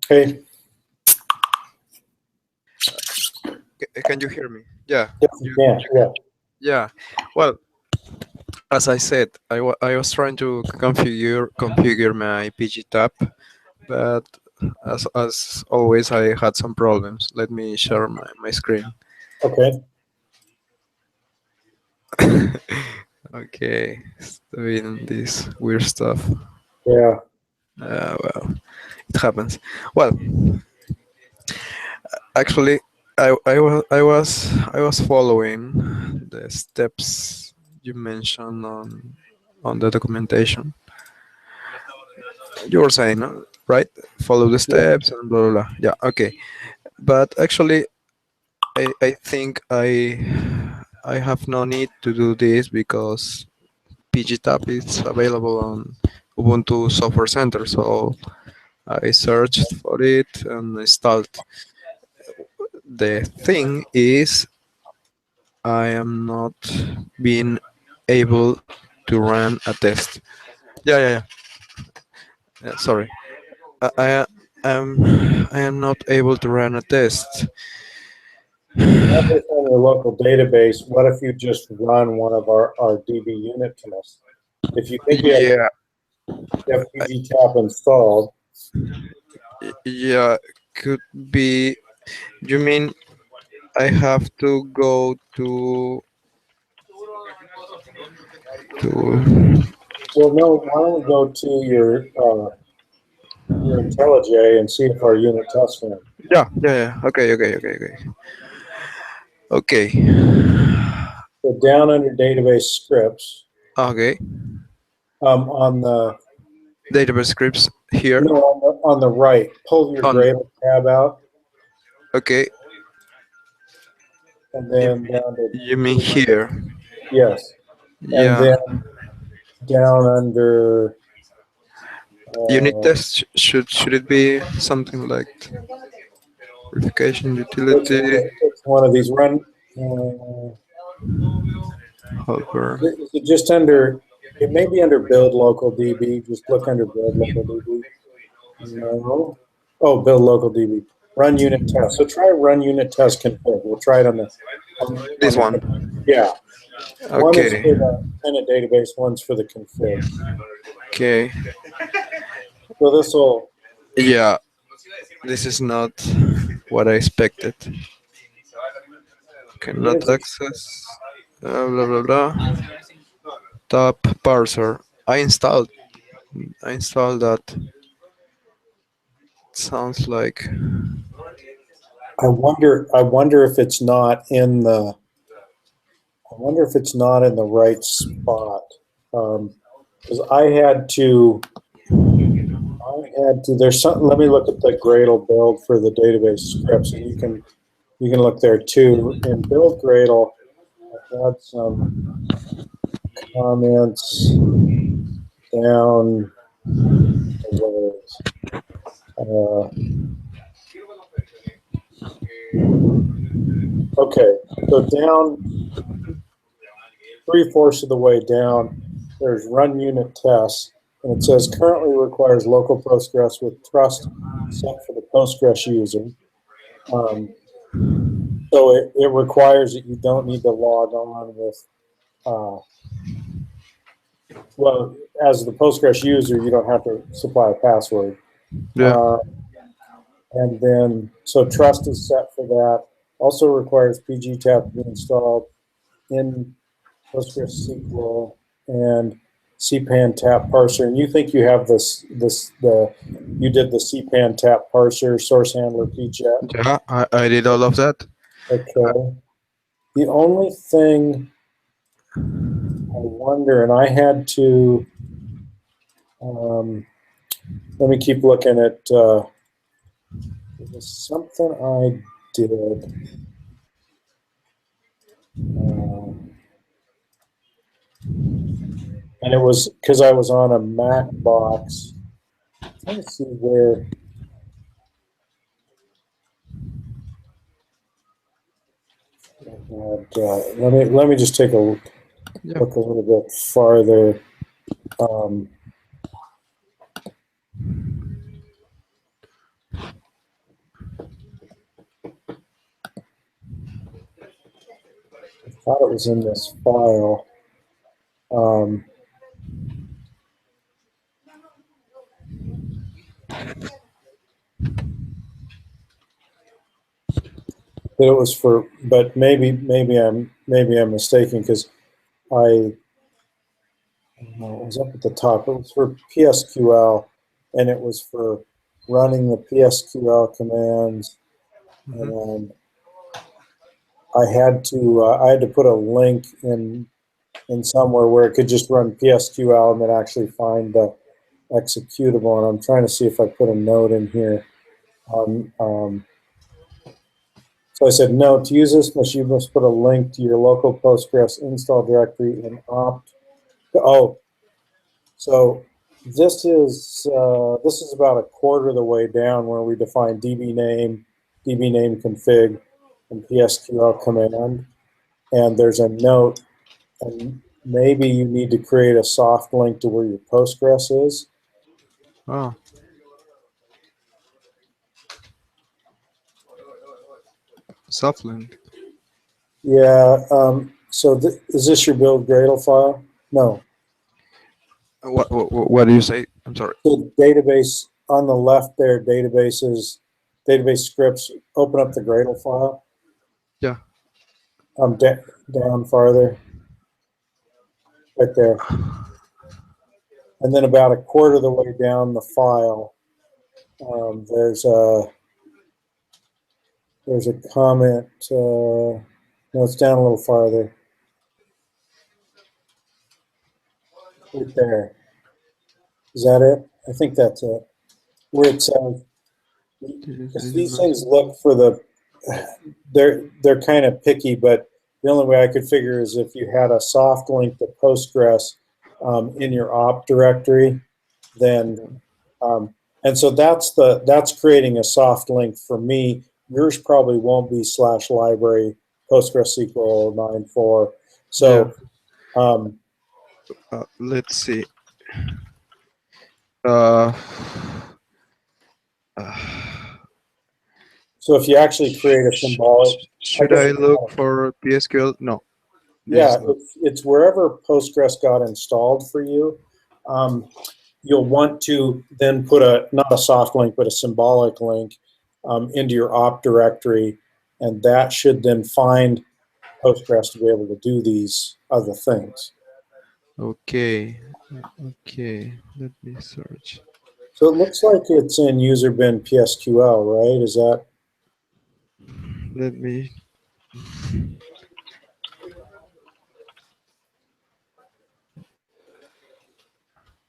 Hey, Can you hear me? Yeah. yes, you can. Yeah. Yeah. Well, as I said, I was trying to configure my PG tab, but as always, I had some problems. Let me share my screen. Okay. Okay, it's doing this weird stuff. Yeah. Well, it happens. Well, actually, I was following the steps you mentioned on the documentation. You were saying, right? Follow the Yeah. steps and blah blah blah. Yeah, okay. But actually, I think I have no need to do this because PGTap is available on Ubuntu Software Center. So I searched for it and installed. The thing is, I am not being able to run a test. Yeah, yeah, yeah. Sorry, I, I I am not able to run a test. You have this on your local database. What if you just run one of our DB unit tests? If you think Yeah, you have PGTap installed, yeah, could be. You mean I have to go to? well, no, why don't we go to your IntelliJ and see if our unit tests run. Yeah, yeah, yeah. Okay, okay, okay, okay. Okay, So down under database scripts, okay. on the Database scripts here. no on the right, pull your On Gradle tab out, okay. and You then mean, down to you mean here? yes, and Yeah. then down under Unit uh, test should it be something like verification utility it's one of these run. Uh, helper? is it just under? It may be under build local DB. Just look under build local DB. No. Oh, build local DB. Run unit test. So try run unit test config. We'll try it on This the one. yeah. One is Okay. for the tenant database. One's for the config. Okay. So this will. Yeah, this is not what I expected. What Cannot is it? access. Blah blah blah. Top parser. I installed that. Sounds like. I wonder if it's not in the. I wonder if it's not in the right spot. Because there's something, let me look at the Gradle build for the database scripts, and you can look there too. In build Gradle, I've had some comments down a ways. Uh, okay, so down 3/4 of the way down, there's run unit tests, and it says currently requires local Postgres with trust set for the Postgres user. Um, so it requires that you don't need to log on with, uh, well, as the Postgres user, you don't have to supply a password. Yeah. Uh, and then, so trust is set for that. Also requires PGTap to be installed in PostgreSQL and CPAN tap parser. And you think you have you did the CPAN tap parser source handler PChat. Yeah, I did all of that. Okay. The only thing I wonder, and I had to, let me keep looking at, there was something I did. Uh, and it was because I was on a Mac box. I'm trying to see where. Let me just take a look Yeah. a little bit farther. Um, thought it was in this file. Um, that it was for, but maybe I'm mistaken because I don't know, it was up at the top. It was for PSQL, and it was for running the PSQL commands, and I had to put a link in somewhere where it could just run PSQL and then actually find the executable. And I'm trying to see if I put a note in here. So I said, no, to use this, you must put a link to your local Postgres install directory and opt. Oh, so this is about a quarter of the way down where we define DB name config, and PSQL command. And there's a note, and maybe you need to create a soft link to where your Postgres is. Oh. Soft link. Yeah. So is this your build Gradle file? No. What do you say? I'm sorry. The database on the left there, database scripts. Open up the Gradle file. Yeah. Down farther. Right there. And then about a quarter of the way down the file, there's a comment. No, it's down a little farther. Right there. Is that it? I think that's it. Where it says, because these things look for the, they're kind of picky, but the only way I could figure is if you had a soft link to Postgres in your opt directory, then, and so that's creating a soft link for me. Yours probably won't be /library PostgreSQL 9.4. So, yeah. Let's see. So if you actually create a symbolic, should I look for PSQL? No. Yeah, it's wherever Postgres got installed for you. You'll want to then put not a soft link, but a symbolic link into your opt directory, and that should then find Postgres to be able to do these other things. Okay. Okay. Let me search. So it looks like it's in user bin PSQL, right? Is that? Let me.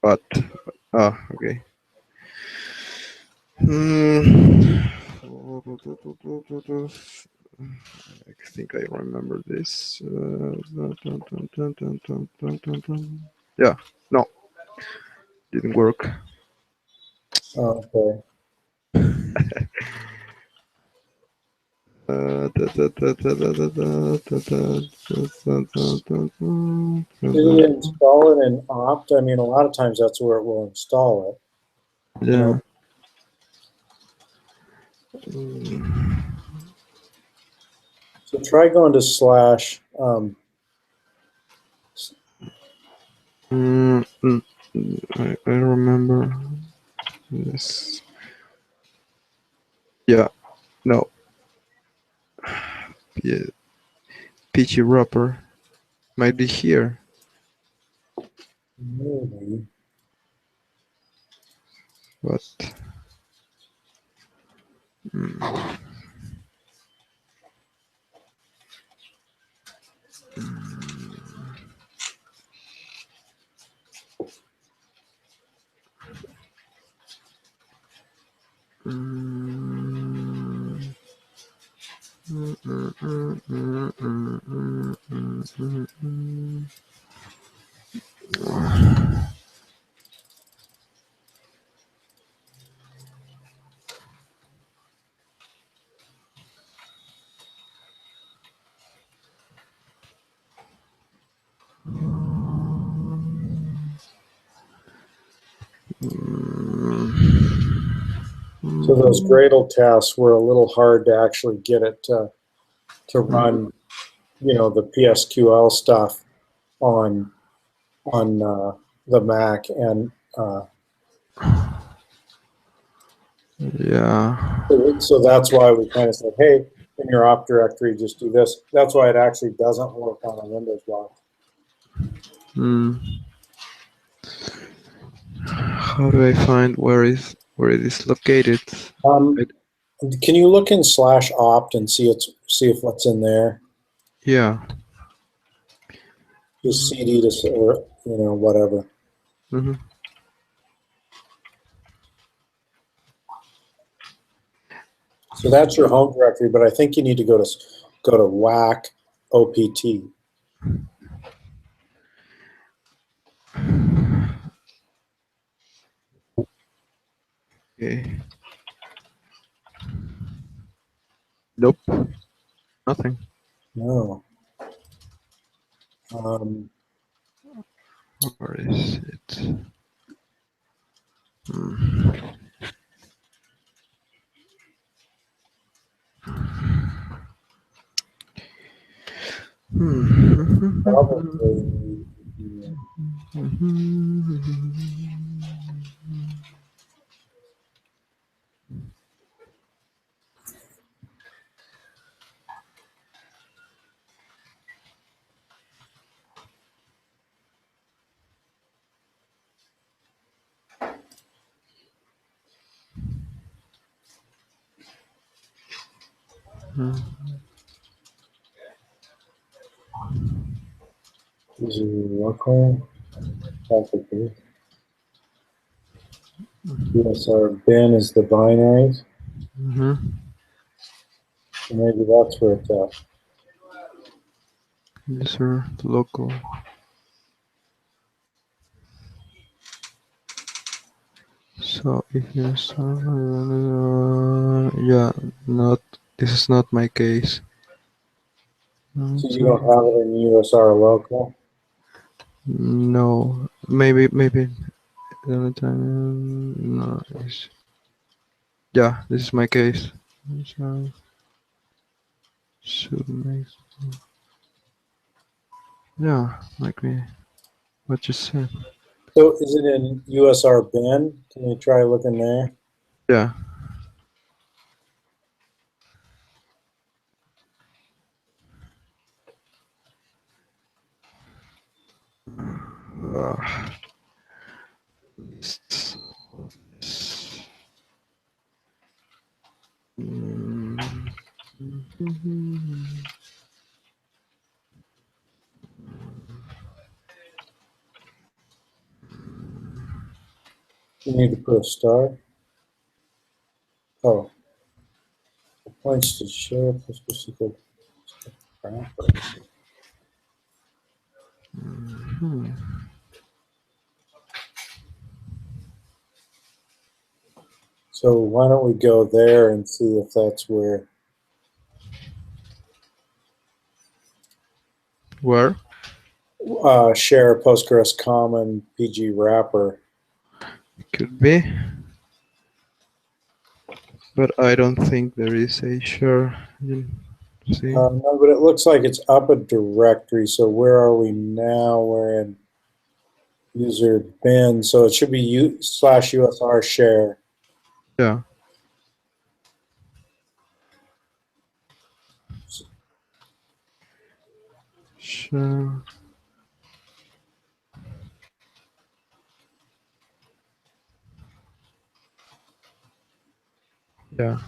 But okay. I think I remember this. Yeah, no, didn't work. Okay. Did you install it in opt? I mean, a lot of times that's where it will install it. Yeah. So try going to slash. I remember this. Yeah, no. Yeah. Peachy wrapper might be here. Maybe. What? So those Gradle tasks were a little hard to actually get it to run the PSQL stuff on the Mac, and Yeah. so that's why we kind of said, hey, in your op directory, just do this. That's why it actually doesn't work on a Windows box. Hmm. How do I find where it is located? Can you look in /opt and see if what's in there? Yeah. Just CD to, or whatever. Mm-hmm. So that's your home directory, but I think you need to go to whack opt. Okay. Nope. Nothing. No. Where is it? Hmm. Hmm. Probably. Is it local? Probably. USR bin is the binaries. Mm-hmm. So maybe that's where it's at. User local. So if you start, yeah, not this is not my case. So you don't have it in USR local? No, maybe the only time no is yeah. This is my case. So should make yeah like me what you said. So is it in USR bin? Can you try looking there? Yeah. Uh, You need to put a star. Oh, it points to share plus specific. So why don't we go there and see if that's where where? share Postgres common PG wrapper. Could be, but I don't think there is a sure. See, No, but it looks like it's up a directory. So where are we now? We're in user bin. So it should be /USR share. yeah. Sure. Yeah.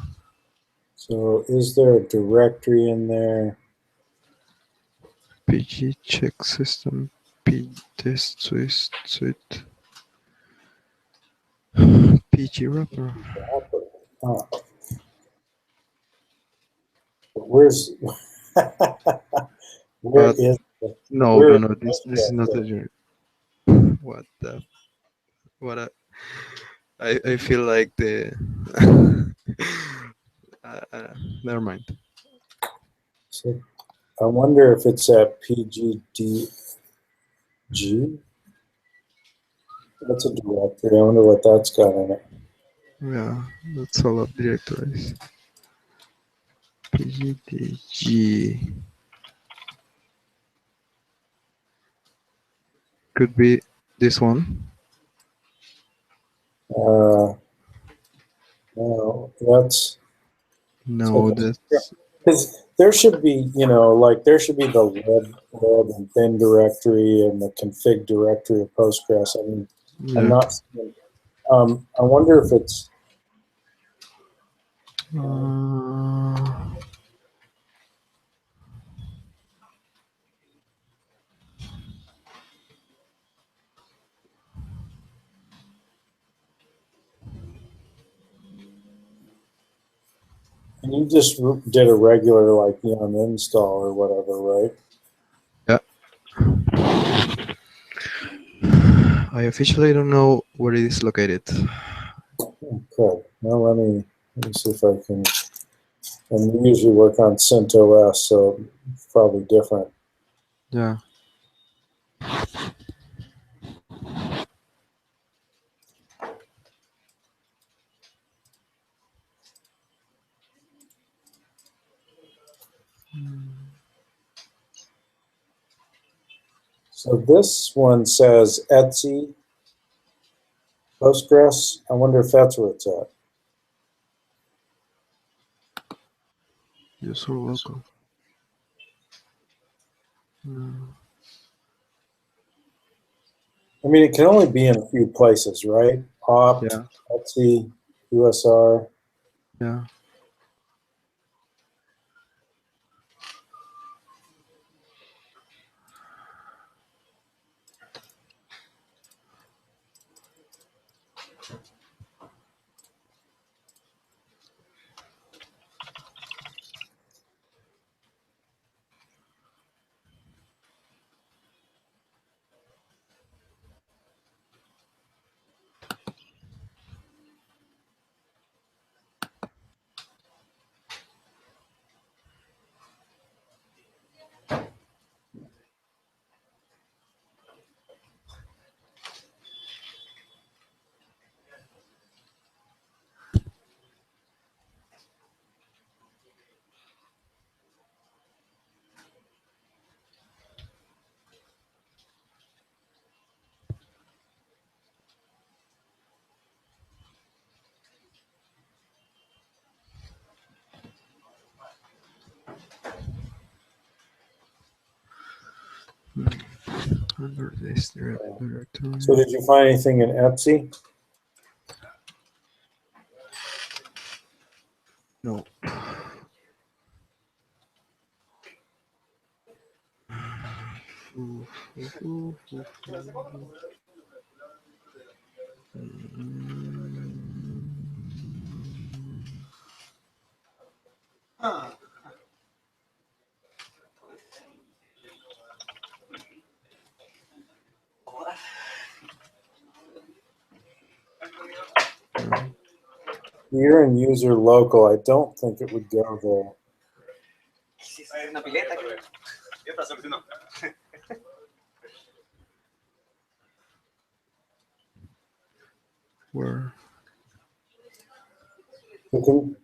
So is there a directory in there? PG check system. P test suite. PG wrapper. Oh, where's where But is no, where no, is no. this This is not directory? a. What the? What I feel like the. Never mind. So I wonder if it's at PGDG. That's a directory. I wonder what that's got in it. Yeah, that's all of directories. PGDG. could be this one. No, that's No, so that's because there should be, like there should be the lib and bin directory and the config directory of Postgres. I mean, I'm yeah. not. I wonder if it's. Uh, And you just did a regular like yum install or whatever, right? yeah. I officially don't know where it is located. Okay. Now let me see if I can. And we usually work on CentOS, so it's probably different. Yeah. So this one says Etsy Postgres. I wonder if that's where it's at. You're so welcome. I mean, it can only be in a few places, right? Opt, Yeah. Etsy, USR. Yeah. Under this directory. So did you find anything in Etsy? No. You're in user local. I don't think it would go there. Where? You can,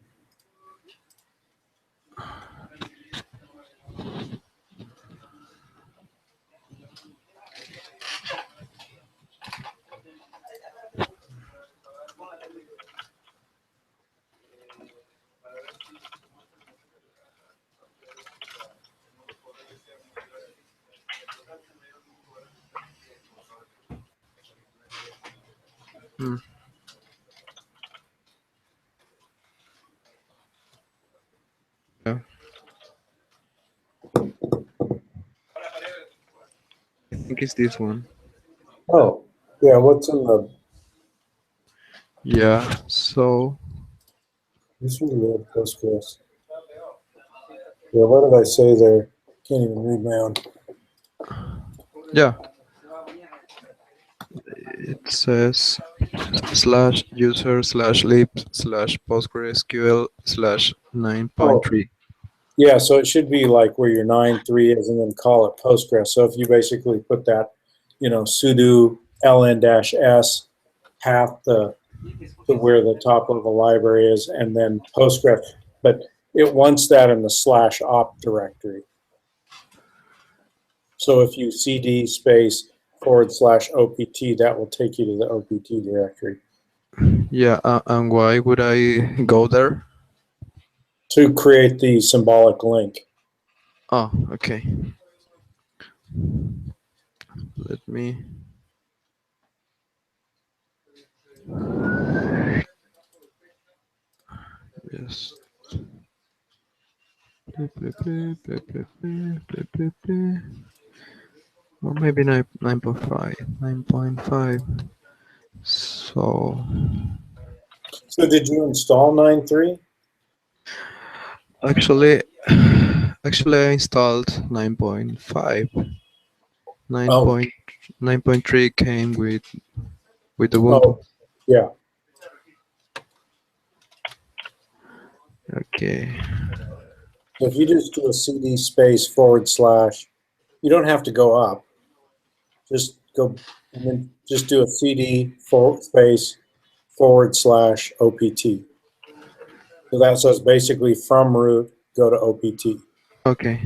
Hmm. Yeah. I think it's this one. oh, yeah, what's in the, Yeah. So this is the Postgres. Yeah, what did I say there? Can't even read my own. yeah, it says /user/lib/PostgreSQL/9.3. Yeah, so it should be like where your 9.3 is and then call it Postgres. So if you basically put that, sudo ln-s path to where the top level library is and then Postgres. But it wants that in the /opt directory. So if you cd space /OPT, that will take you to the OPT directory Yeah, and why would I go there? to create the symbolic link. Oh, okay. Let me. Yes. Or maybe 9.5. 9.5. So So did you install 9.3? actually, I installed 9.5. 9 Oh, point 9.3 came with Ubuntu. oh, yeah. Okay. If you just do a CD space /, you don't have to go up. Just go and then just do a CD space /OPT. So that says basically from root, go to OPT. Okay.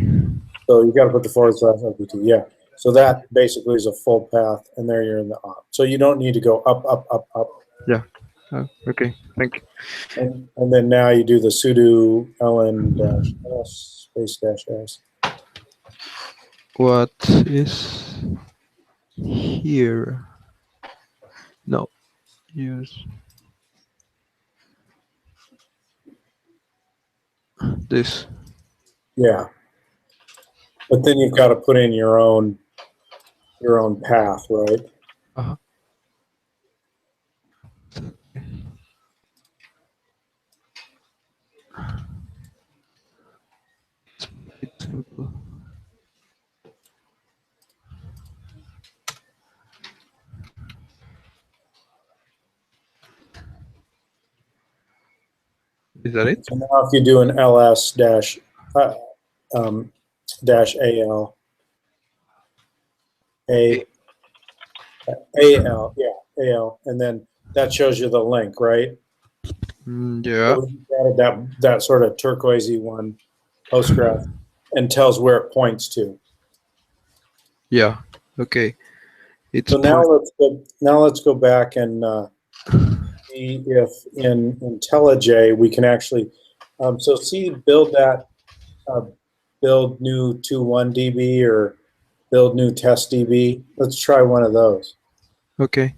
So you got to put the /OPT. Yeah. So that basically is a full path, and there you're in the op. So you don't need to go up, up, up, up. Yeah. Okay. Thank you. And then now you do the sudo ln-s space -s. What is here? No. Use this. Yeah. But then you've got to put in your own path, right? Uh-huh. It's simple. Is that it? So now if you do an ls uh, dash al a al, yeah, al, and then that shows you the link, right? Yeah. So you added that sort of turquoisey one, Postgres, and tells where it points to. Yeah. Okay. It's So now let's go back and see if in IntelliJ we can actually so see build that build new 2.1 DB or build new test DB. Let's try one of those. okay.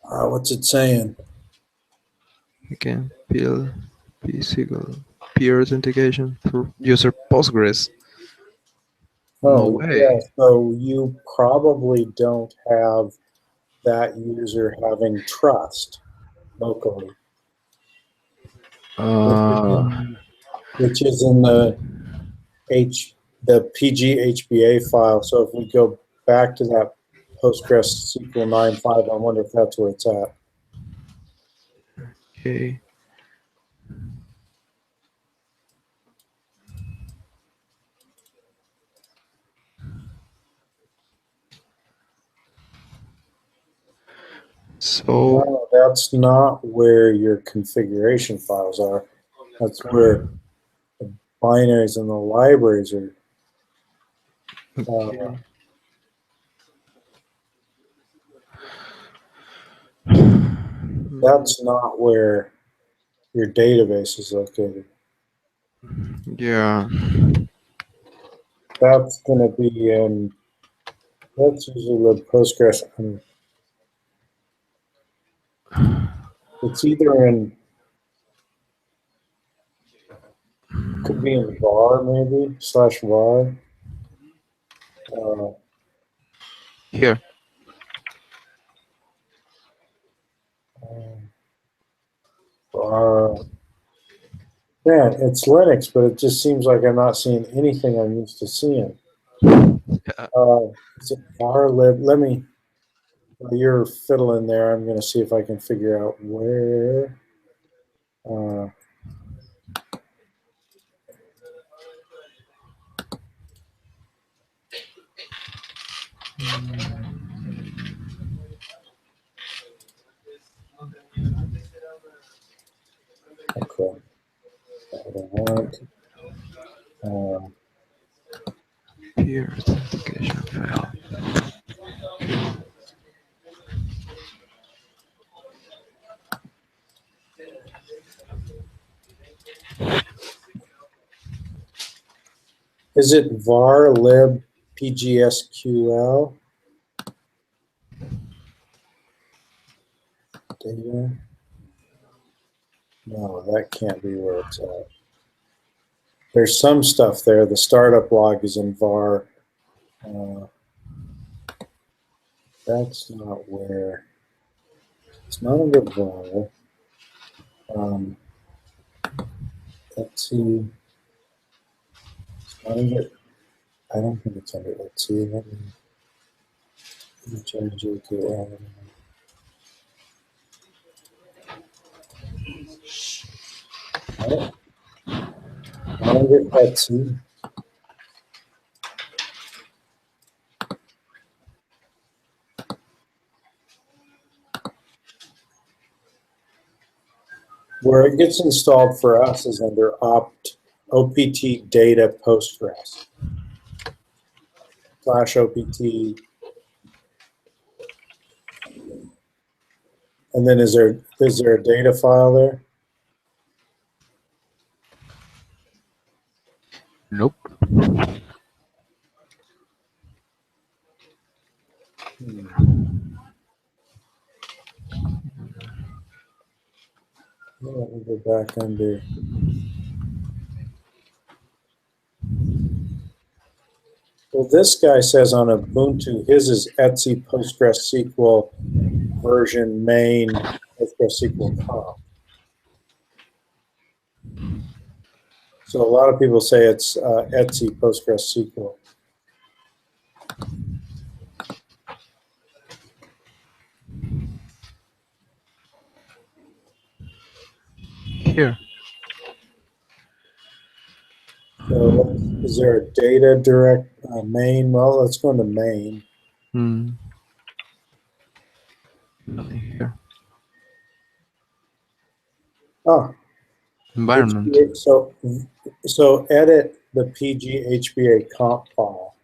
What's it saying? Again, PSQL peer authentication for user Postgres. No Oh, way. yeah. So you probably don't have that user having trust locally, Uh, which is in the PGHBA file. So if we go back to that Postgres SQL 9.5, I wonder if that's where it's at. okay. So No, that's not where your configuration files are. That's where the binaries and the libraries are. okay. That's not where your database is located. Yeah. That's going to be in, that's usually the Postgres. It's either in, could be in var maybe, /var. Uh, Here. var. Yeah, it's Linux, but it just seems like I'm not seeing anything I'm used to seeing. Is it var lib? Let me, while you're fiddling there, I'm going to see if I can figure out where. Uh, okay. I don't want. Here, authentication failed. Is it var lib pgsql data? No, that can't be where it's at. There's some stuff there. The startup log is in var. That's not where. It's not under var. Let's see. It's not under. I don't think it's under. Let's see. Let me change it to. Not under Etsy. Where it gets installed for us is under opt data Postgres /opt. And then is there a data file there? Nope. Let me go back under. Well, this guy says on Ubuntu, his is Etsy PostgreSQL version main PostgreSQL conf. So a lot of people say it's Etsy PostgreSQL. Here. So is there a data direct main? Well, let's go into main. Nothing here. Oh, Environment. so edit the PG comp file.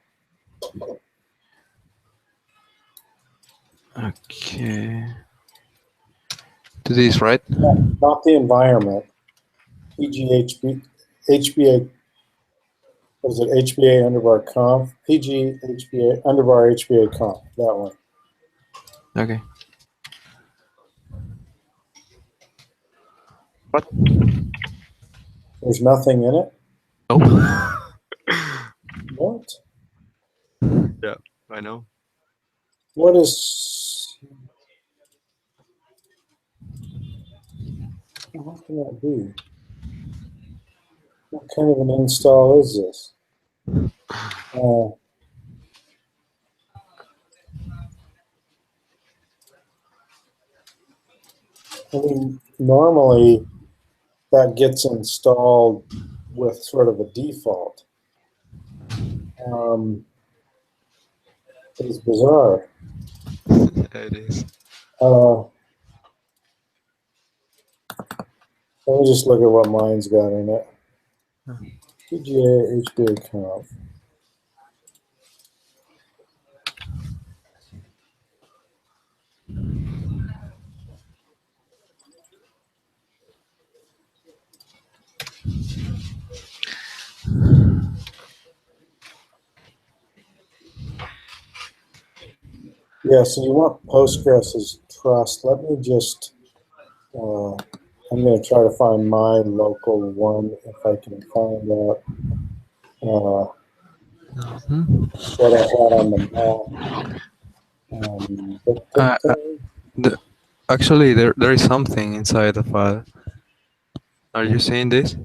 Okay. To this, right? Not the environment. HBA. Was it HBA underbar conf? PG HBA underbar HBA conf. That one. Okay. What? There's nothing in it. Oh. What? Yeah, I know. What is? What can that be? What kind of an install is this? I mean, normally that gets installed with sort of a default. It's bizarre. It is. Let me just look at what mine's got in it. PGA HBA conf. Yeah, so you want Postgres as trust. Let me just, I'm going to try to find my local one if I can find out what I had on the map. Actually, there is something inside the file. Are you seeing this?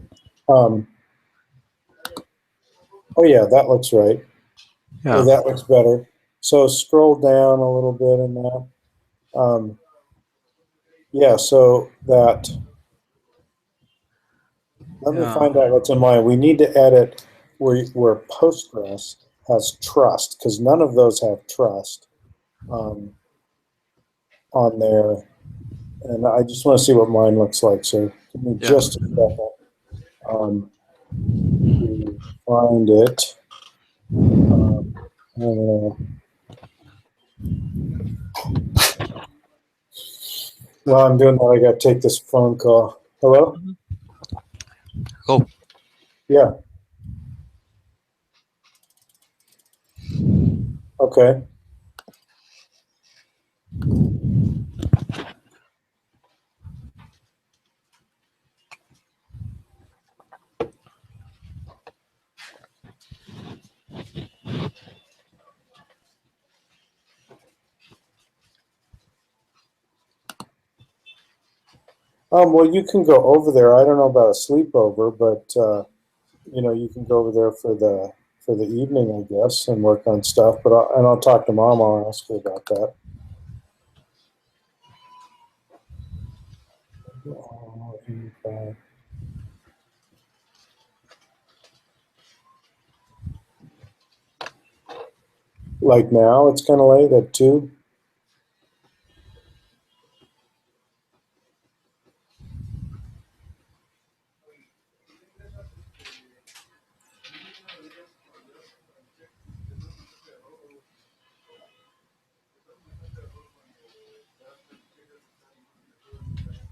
Oh yeah, that looks right. Yeah. Oh, that looks better. So scroll down a little bit in that. Yeah, so that, let me find out what's in mine. We need to edit where Postgres has trust, because none of those have trust on there. And I just want to see what mine looks like. So give me just a second to find it. I don't know. While I'm doing that, I got to take this phone call. Hello? Oh, Yeah. Okay. Well, you can go over there. I don't know about a sleepover, but you can go over there for the evening, I guess, and work on stuff. But I'll talk to Mom. I'll ask her about that. Like now, it's kind of late at 2.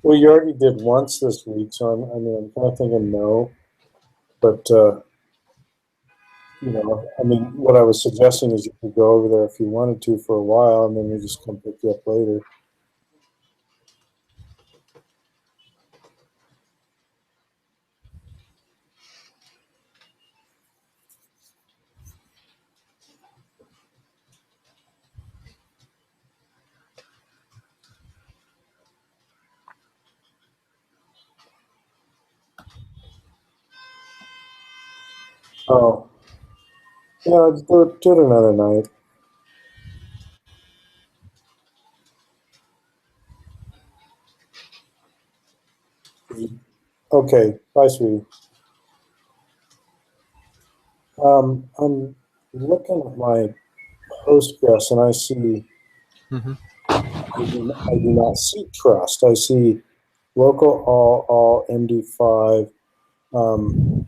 Well, you already did once this week, so I'm kind of thinking no. But what I was suggesting is you could go over there if you wanted to for a while, and then we just come pick you up later. Oh, yeah, let's do it another night. Okay, bye, sweetie. I'm looking at my Postgres, and I see mhm. I do not see trust. I see local all MD5. Um,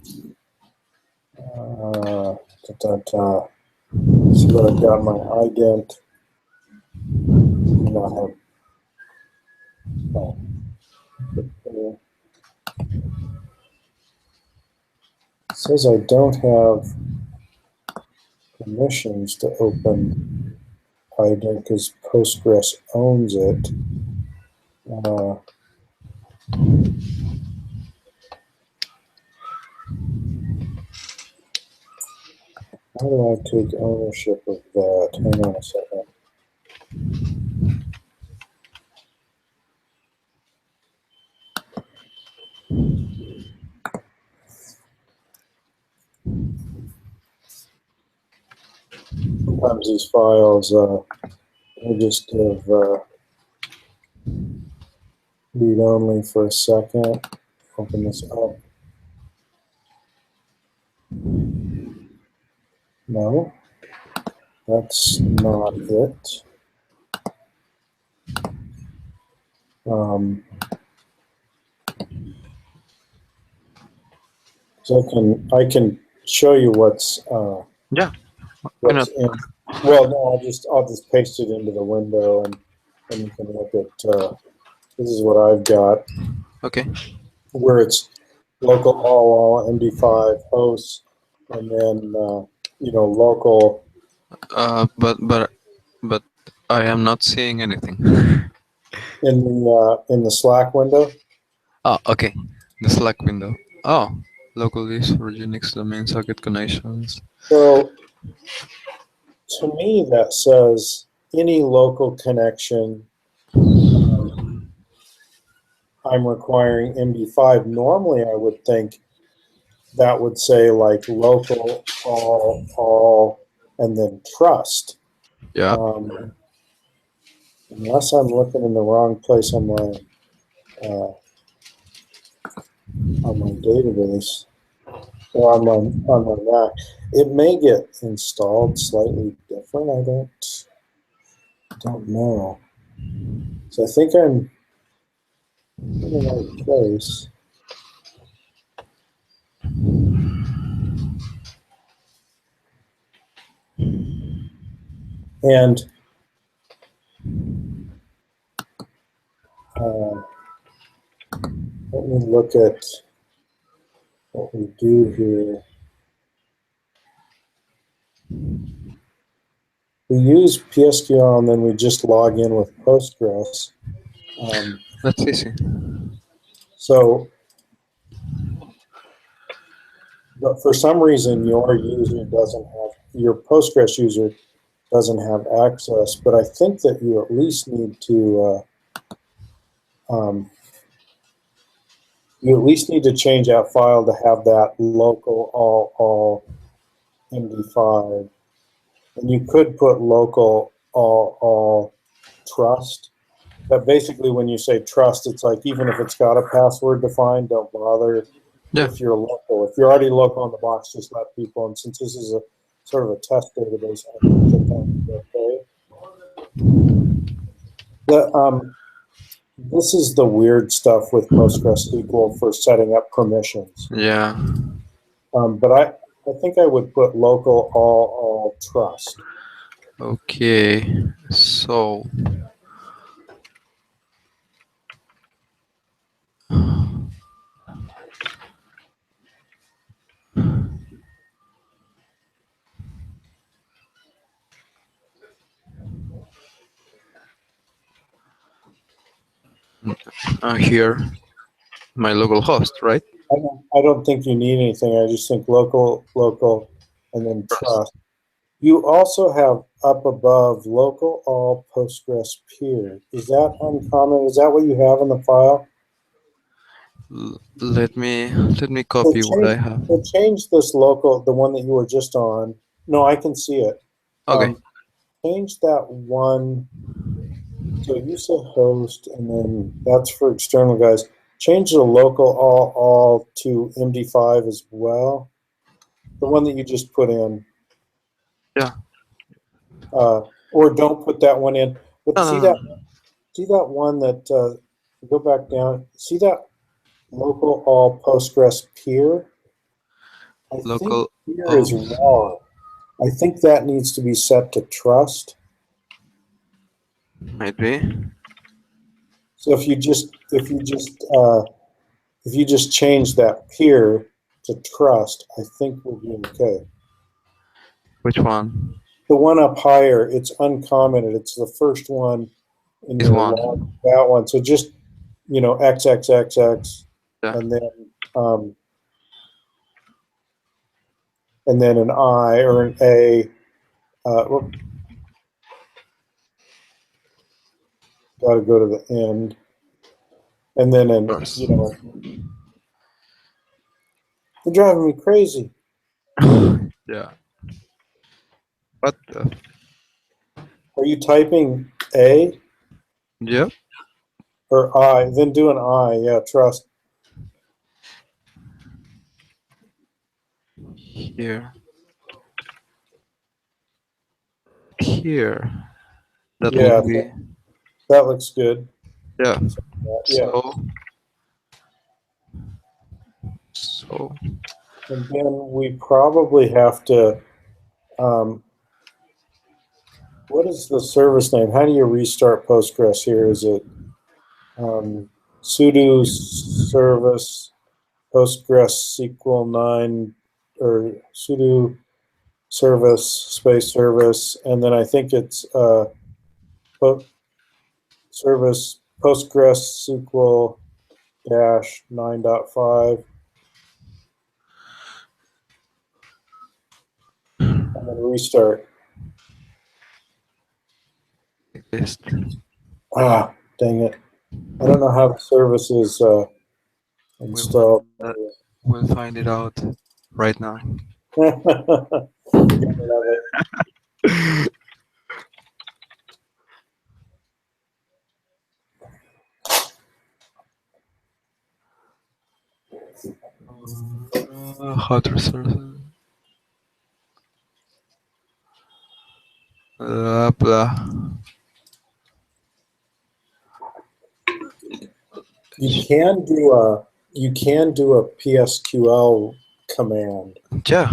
See what I've got. My ident. Do not have. Oh, it says I don't have permissions to open ident because Postgres owns it. How do I take ownership of that? Hang on a second. Sometimes these files, I just have read only for a second. Open this up. No, that's not it. So I can show you Yeah, why what's not? in. Well, no, I'll just paste it into the window, and you can look at. This is what I've got, Okay. where it's local all MD5 hosts, and then local. But I am not seeing anything. In the Slack window. Oh, okay. The Slack window. Oh, local list for Unix domain socket connections. So to me, that says any local connection. I'm requiring MD5. Normally, I would think that would say like local all, and then trust. Yeah. Unless I'm looking in the wrong place on my database or on my Mac. It may get installed slightly different. I don't know. So I think I'm in the right place. And let me look at what we do here. We use PSQL and then we just log in with Postgres. That's easy. So, but for some reason, your user doesn't have, your Postgres user doesn't have access, but I think that you at least need to, change that file to have that local all MD5. And you could put local all trust. But basically when you say trust, it's like even if it's got a password defined, don't bother. Yeah. If you're local. If you're already local on the box, just let people. And since this is a sort of a test database, I think that that's okay. This is the weird stuff with PostgreSQL for setting up permissions. Yeah. But I think I would put local all trust. Okay. So. Here, my local host, right? I don't think you need anything. I just think local, and then trust. You also have up above local all Postgres peer. Is that uncommon? Is that what you have in the file? Let me copy what I have. So change this local, the one that you were just on. No, I can see it. Okay. Change that one. So you say host, and then that's for external guys. Change the local all to MD5 as well. The one that you just put in. Yeah. Or don't put that one in. But No, see no, that one that go back down. See that local all Postgres peer? I local. think peer is wrong. I think that needs to be set to trust. Might be. So if you just change that peer to trust, I think we'll be okay. Which one? The one up higher, it's uncommented. It's the first one in This your one. log, that one. So just, XXXX, Yeah. and then an I or an A. Got to go to the end, and then you're driving me crazy. Yeah. What? Are you typing A Yeah. or I? Then do an I. Yeah, trust. Here. That Yeah, will be. that looks good. Yeah. Yeah. So. And then we probably have to. What is the service name? How do you restart Postgres here? Is it sudo service Postgres SQL 9 or sudo service space service, and then I think it's service Postgres SQL dash 9.5, and then restart. Ah, dang it! I don't know how the service is installed. We'll find it out right now. How to resolve blah. You can do a PSQL command Yeah.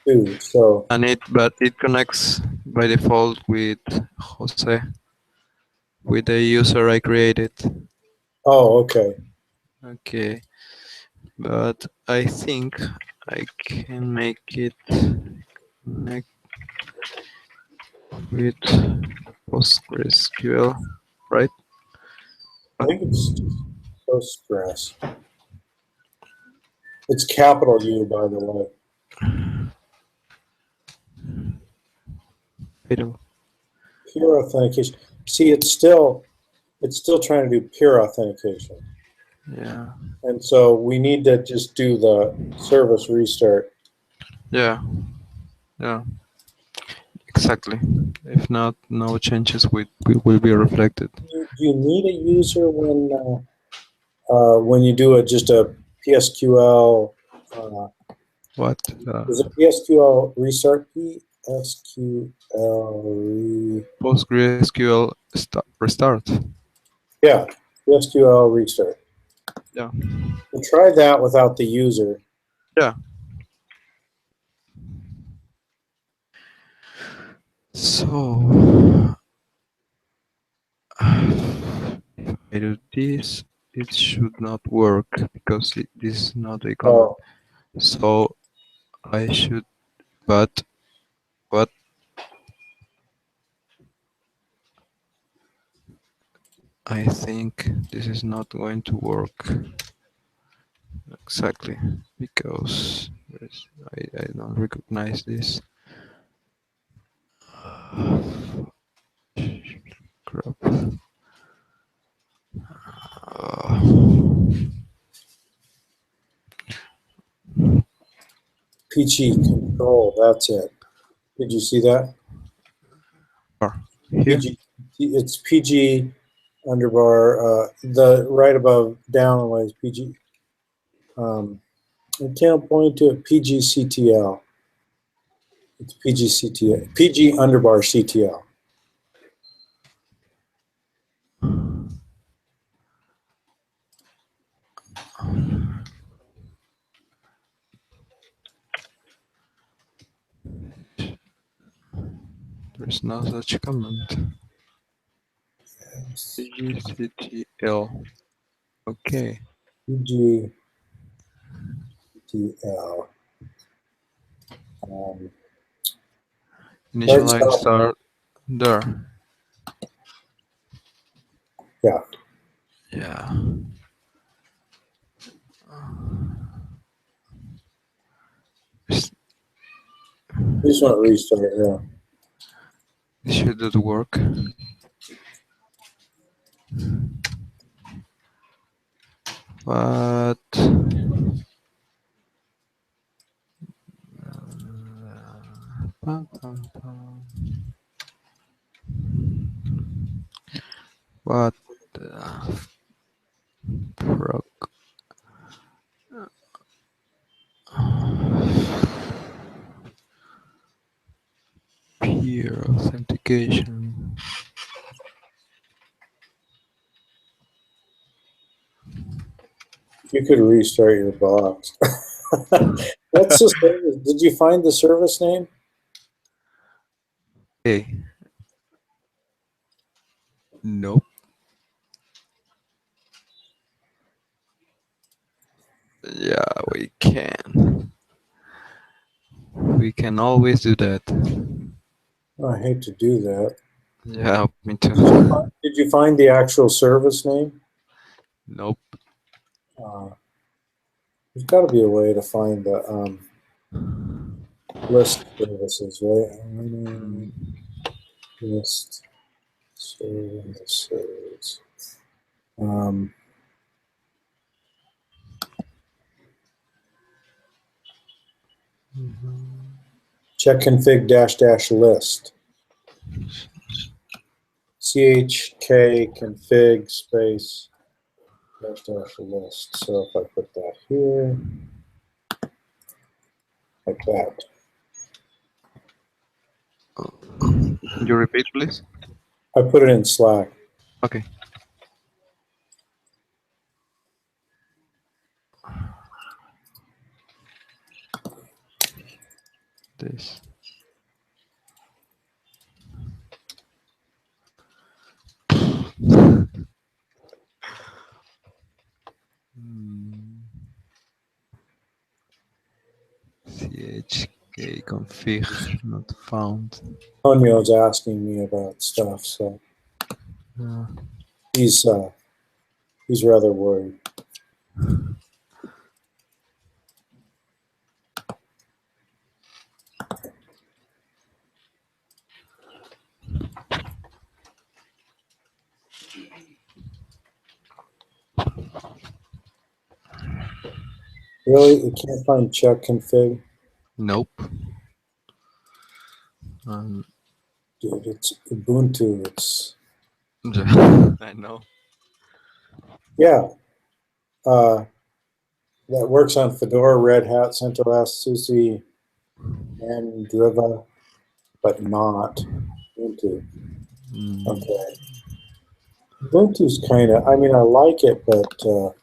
too. So But it connects by default with Jose, with the user I created. Oh, okay. Okay, but I think I can make it connect with PostgreSQL, right? I think it's just Postgres. It's capital U, by the way. I do. Pure authentication. See, it's still trying to do pure authentication. Yeah, And so we need to just do the service restart. yeah, yeah, exactly. If not, no changes will be reflected. Do you need a user when you do just a PSQL? Uh, What? is it PSQL restart? PSQL PostgreSQL restart. yeah, PSQL restart. Yeah, We'll try that without the user. yeah. So if I do this, it should not work because this is not a command. Oh, So I should, but I think this is not going to work exactly because I don't recognize this. Crap. PG control. That's it. Did you see that? Here? PG. It's PG underbar. The right above down was PG. I can't point to it. PGCTL. It's PGCTL. PG underbar CTL. There's no such command. PGCTL. Okay. PGTL. Um, Initialize stop. start there. Yeah. Yeah. This This one restart. Yeah. should do the work. But pum, pum, pum. What the frog? Peer authentication. You could restart your box. What's the service? Did you find the service name? Hey, nope. Yeah, we can. We can always do that. Oh, I hate to do that. Yeah, me too. Did you find the actual service name? Nope. Uh, there's got to be a way to find the list services, right? Mm, List services. Um, check config dash dash list. CHK config space dash dash list. So if I put that here, like that. You repeat, please? I put it in Slack. Okay. This. PHK config not found. Antonio's asking me about stuff, so Uh, he's rather worried. Really, you can't find check config, nope. Um, dude. It's Ubuntu. It's I know. yeah. Uh, that works on Fedora, Red Hat, CentOS, SUSE, and Driva, but not Ubuntu. Mm, Okay. Ubuntu's kind of, I mean, I like it, but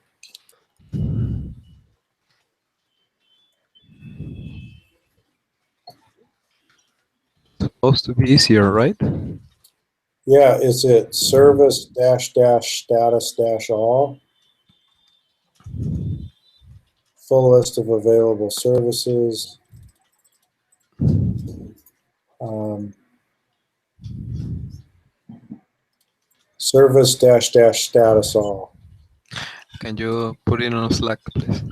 supposed to be easier, right? yeah, is it service dash dash status dash all? Full list of available services. Um, service dash dash status all. Can you put it on Slack, please?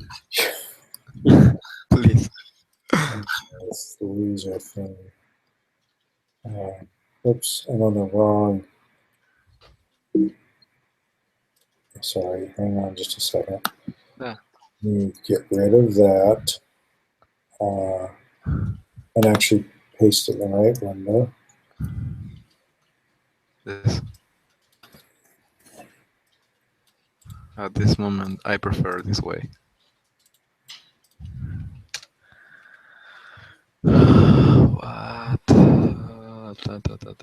Please. That's the loser thing. Oops, I'm on the wrong. Sorry, hang on just a second. Yeah. Let me get rid of that and actually paste it in the right window. This. At this moment, I prefer this way. What?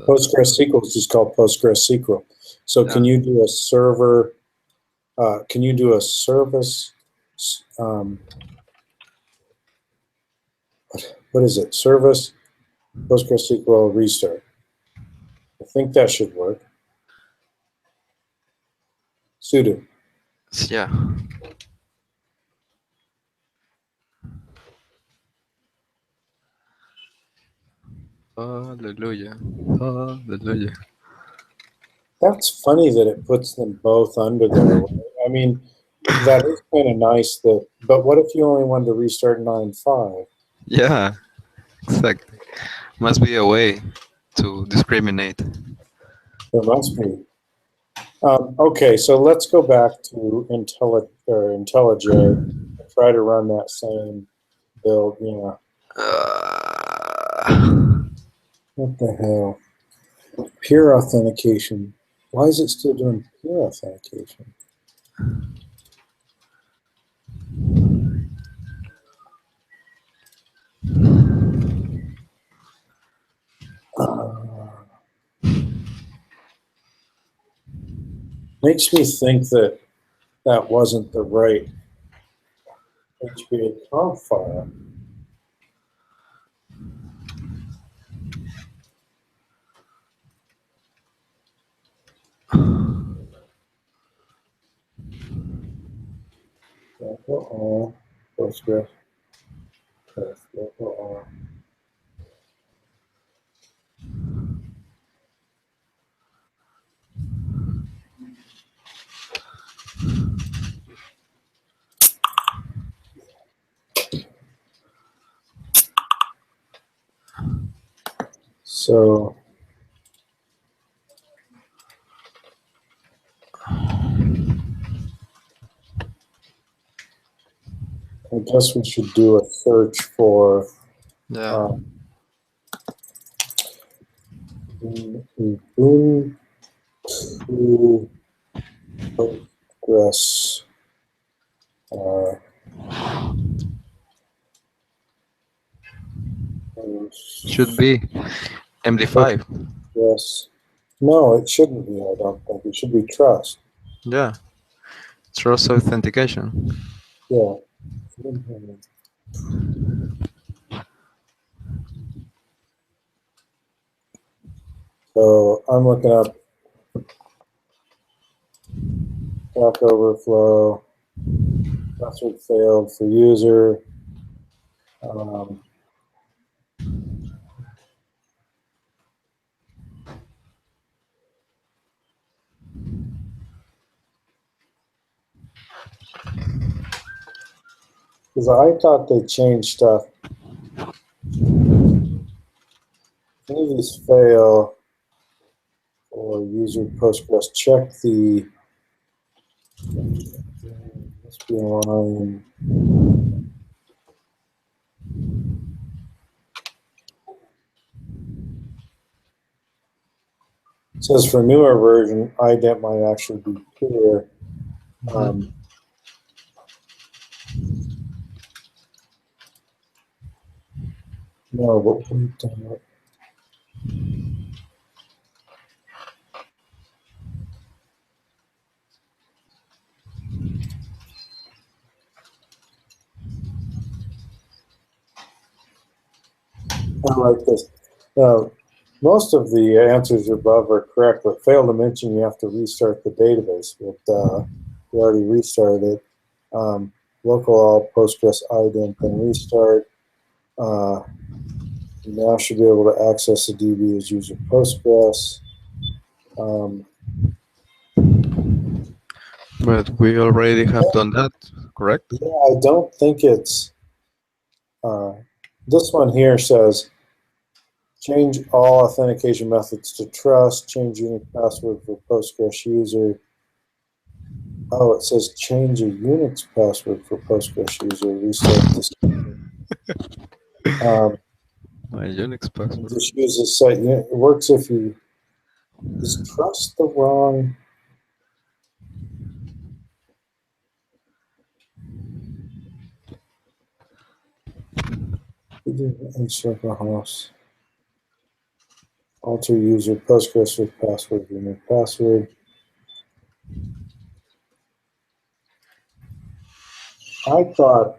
PostgreSQL is just called PostgreSQL. So can you do a server? Can you do a service? What is it? Service PostgreSQL restart. I think that should work. Sudo. Yeah. Hallelujah. Hallelujah. That's funny that it puts them both under there. I mean, that is kind of nice. But what if you only wanted to restart 9.5? Yeah, exactly. Must be a way to discriminate. There must be. Okay, so let's go back to IntelliJ and try to run that same build. Yeah. What the hell? Peer authentication. Why is it still doing peer authentication? Makes me think that that wasn't the right HBA file. Local Postgres. Local So I guess we should do a search for Yeah. Ubuntu Postgres. Should be MD5. Yes. No, it shouldn't be. I don't think it should be trust. Yeah. Trust authentication. Yeah. So I'm looking up Stack Overflow. Password failed for user. Because I thought they changed stuff. If any of these fail or user Postgres, check the must be line. It says for newer version, ident might actually be clear. No, but we've done it. I like this. Most of the answers above are correct, but fail to mention you have to restart the database. But we already restarted it. Local all Postgres ident, then restart. Now should be able to access the DB as user Postgres. But we already have done that, correct? Yeah, I don't think it's. This one here says change all authentication methods to trust, change unique password for Postgres user. Oh, it says change a Unix password for Postgres user, restart this. My Unix password. Just use this site. It works if you, is trust the wrong? Localhost. Alter user Postgres with password, unique password. I thought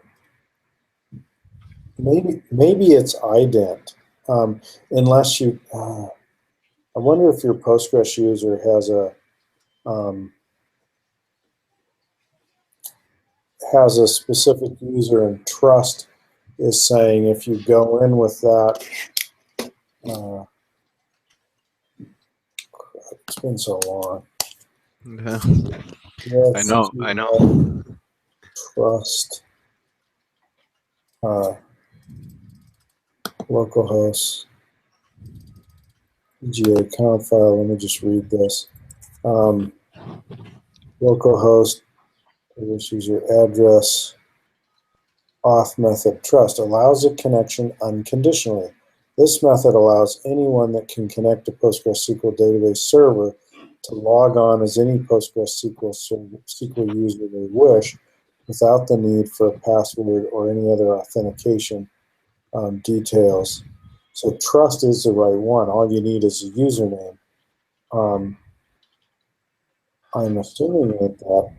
maybe it's ident, unless you. I wonder if your Postgres user has a specific user, and trust is saying if you go in with that. It's been so long. Yeah. Let's I know. Trust localhost GA count file. Let me just read this. Localhost this user address auth method trust allows a connection unconditionally. This method allows anyone that can connect to PostgreSQL database server to log on as any PostgreSQL user they wish without the need for a password or any other authentication details. So trust is the right one. All you need is a username. I'm assuming that that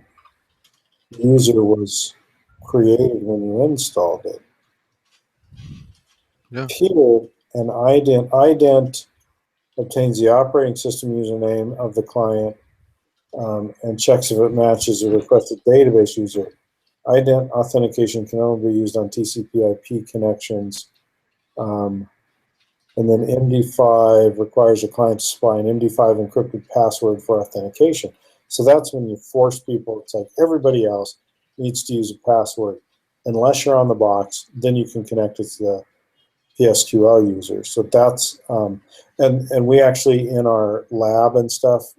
user was created when you installed it. Yeah. Here, an ident obtains the operating system username of the client and checks if it matches a requested database user. Ident authentication can only be used on TCP/IP connections. And then MD5 requires a client to supply an MD5 encrypted password for authentication. So that's when you force people, it's like everybody else needs to use a password. Unless you're on the box, then you can connect as the PSQL user. So that's, and we actually in our lab and stuff,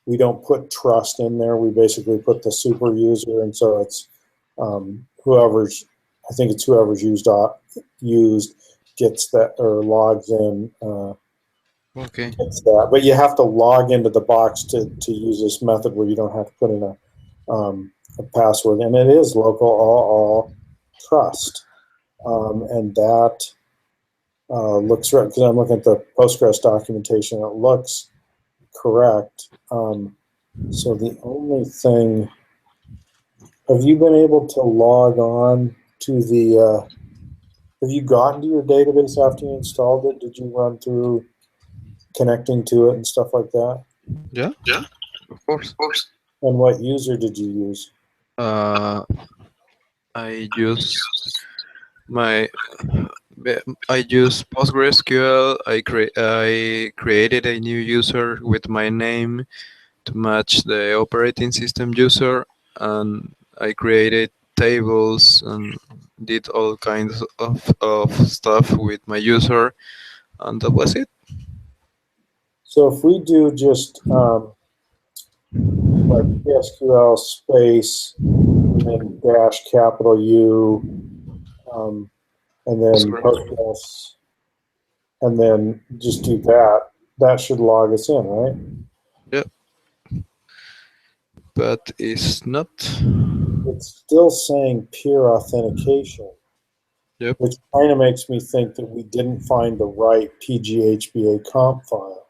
we don't put trust in there. We basically put the super user. And so it's whoever's, I think it's whoever's used gets that or logs in. Okay. Gets that. But you have to log into the box to use this method where you don't have to put in a password. And it is local all trust. And that looks right, because I'm looking at the Postgres documentation. It looks correct. So the only thing, have you been able to log on to the, have you gotten to your database after you installed it? Did you run through connecting to it and stuff like that? Yeah. Of course. And what user did you use? I use PostgreSQL. I created a new user with my name to match the operating system user, and I created tables and did all kinds of stuff with my user, and that was it. So if we do just like SQL space and then dash capital U, and then Correct. Postgres, and then just do that, that should log us in, right? Yeah, but it's not. It's still saying peer authentication, Yep. which kind of makes me think that we didn't find the right PGHBA comp file.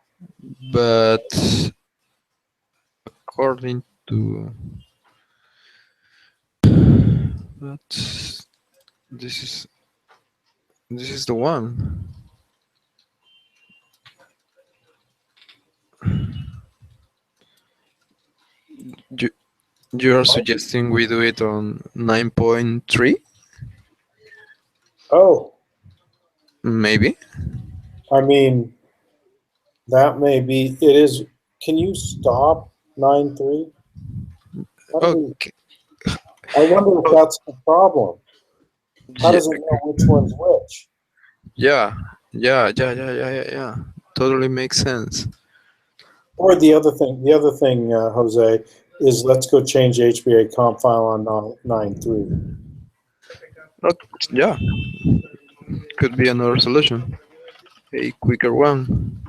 But according to but this is this is the one. You, you are suggesting we do it on 9.3? Oh, Maybe. I mean, that may be, it is, can you stop 9.3? How do we, Okay. I wonder if that's the problem. How Yeah, does it know which one's which? yeah, yeah. Totally makes sense. Or the other thing, Jose, is let's go change HBA comp file on 9.3. Not, yeah, could be another solution. A quicker one.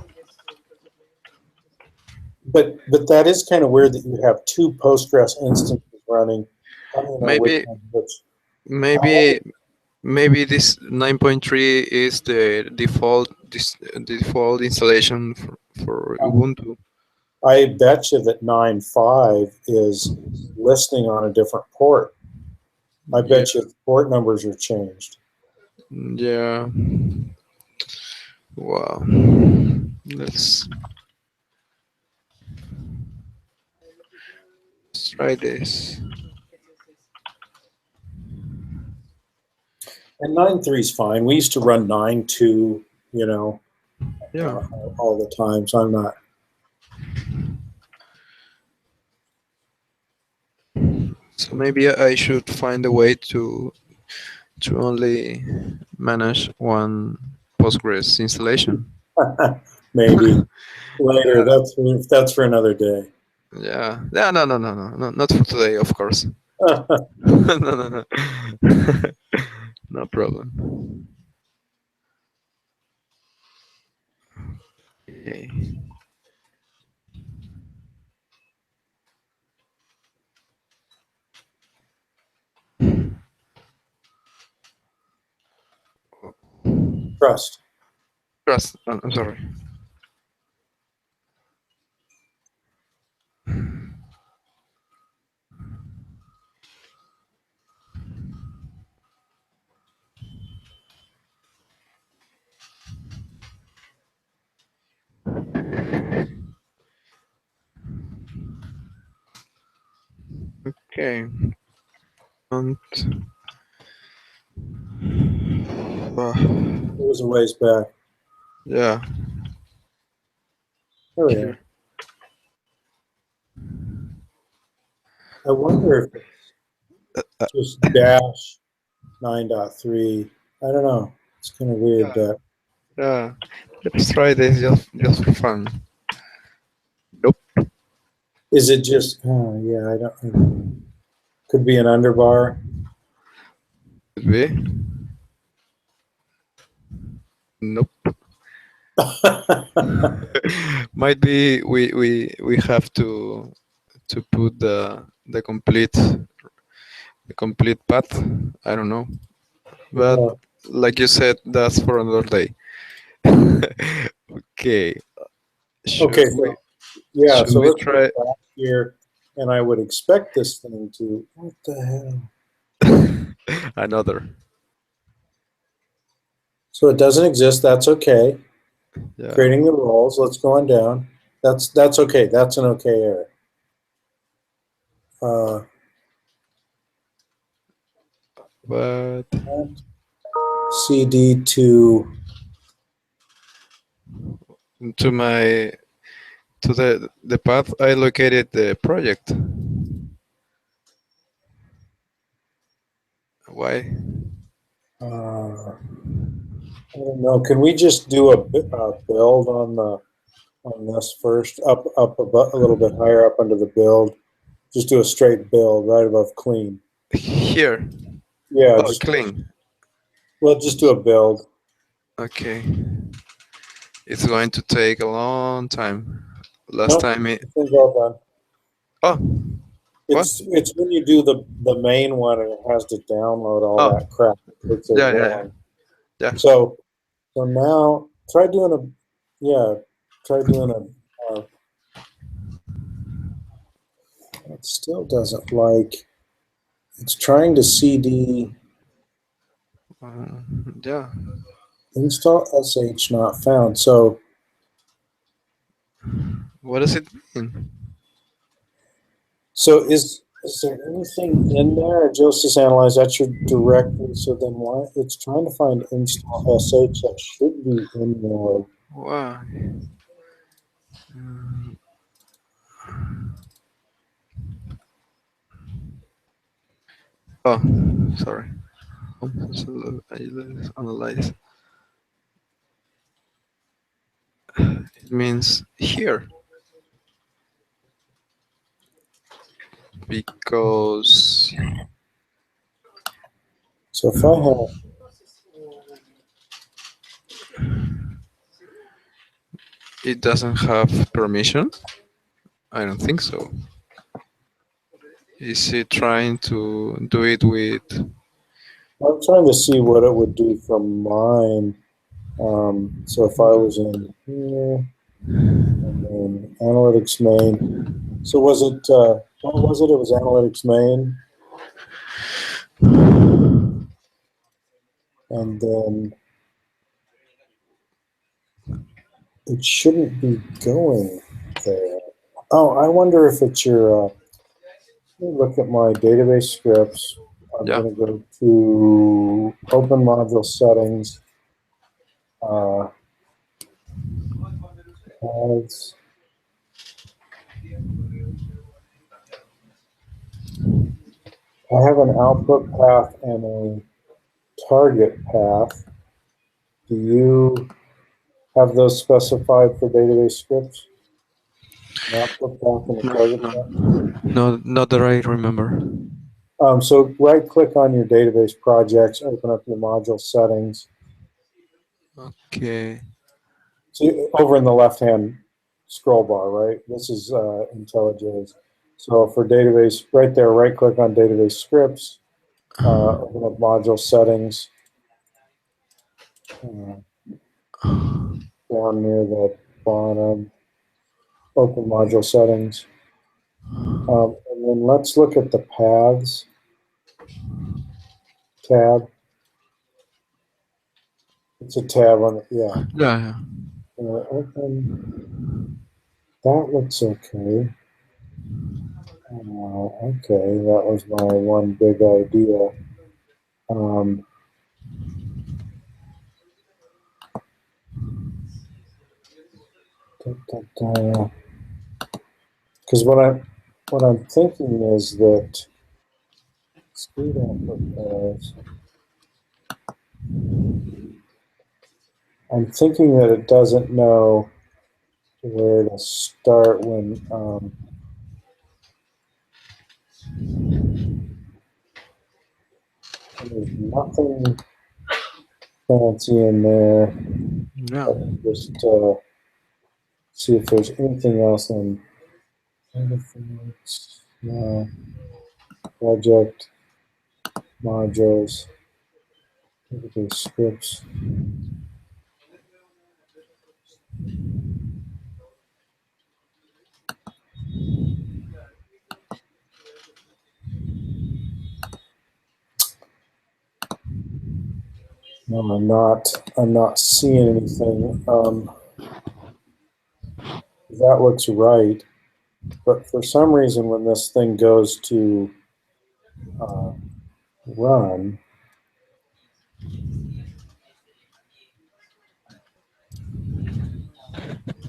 But that is kind of weird that you have two Postgres instances running. How do you know which Maybe, one's which? maybe, maybe this 9.3 is the default installation for Ubuntu. I bet you that 9.5 is listening on a different port. I Yeah, bet you the port numbers are changed. yeah. Wow. Let's try this. And 9.3 is fine. We used to run 9.2, you know, Yeah. all the time. So I'm not. So maybe I should find a way to only manage one Postgres installation. Maybe later. Yeah, That's for another day. yeah, yeah. No, not for today, of course. No. No problem. Okay. Trust. Trust. I'm sorry. Okay. And It was a ways back. yeah. Here we are. I wonder if it's just dash 9.3. I don't know. It's kind of weird that. Yeah. Let's try this just for fun. Nope. Is it just? Oh, yeah. I don't. Could be an underbar. Could be. Nope. Might be we have to put the complete path. I don't know. But Yeah. like you said, that's for another day. Okay. Okay. Should we So yeah. should So we let's go try back here, and I would expect this thing to. What the hell? another? So it doesn't exist. That's okay. Yeah. Creating the roles. Let's go on down. That's okay. That's an okay error. Uh, But CD to to my to the path I located the project. Why? I don't know. Can we just do a build on this first? A little bit higher up under the build. Just do a straight build right above clean. Here. Yeah, Oh, just clean. just do a build. Okay. It's going to take a long time. Last Nope, time it. I think all done. Oh, what? It's when you do the main one and it has to download all Oh, that crap. It takes so yeah, yeah, yeah. long. Yeah. So now try doing a. It still doesn't like. It's trying to CD Yeah. install sh not found. So What does it mean? is there anything in there? Joseph analyze that should directly. So then why it's trying to find install sh that should be in there. Why? Mm, Oh, sorry. So let's analyze. It means here because So if I have it doesn't have permission. I don't think so. Is it trying to do it with? I'm trying to see what it would do from mine. So if I was in here and then analytics main. So was it, what was it? It was analytics main. And then it shouldn't be going there. Oh, I wonder if it's your, let me look at my database scripts. I'm Yeah. going to go to open module settings, paths. I have an output path and a target path. Do you have those specified for database scripts? An output path and a target path? No, not that I remember. So right click on your database projects, open up your module settings. Okay. So over in the left-hand scroll bar, right? This is IntelliJ's. So for database, right there, right click on database scripts, open up module settings, down near the bottom, open module settings. And then let's look at the paths tab. It's a tab on it, yeah. Yeah. Open. That looks okay. Okay, that was my one big idea. Because what I'm thinking is that speed output pairs. I'm thinking that it doesn't know where to start when there's nothing fancy in there. Yeah. Let me just see if there's anything else in project modules, database scripts. No, I'm not seeing anything. That looks right. But for some reason, when this thing goes to run,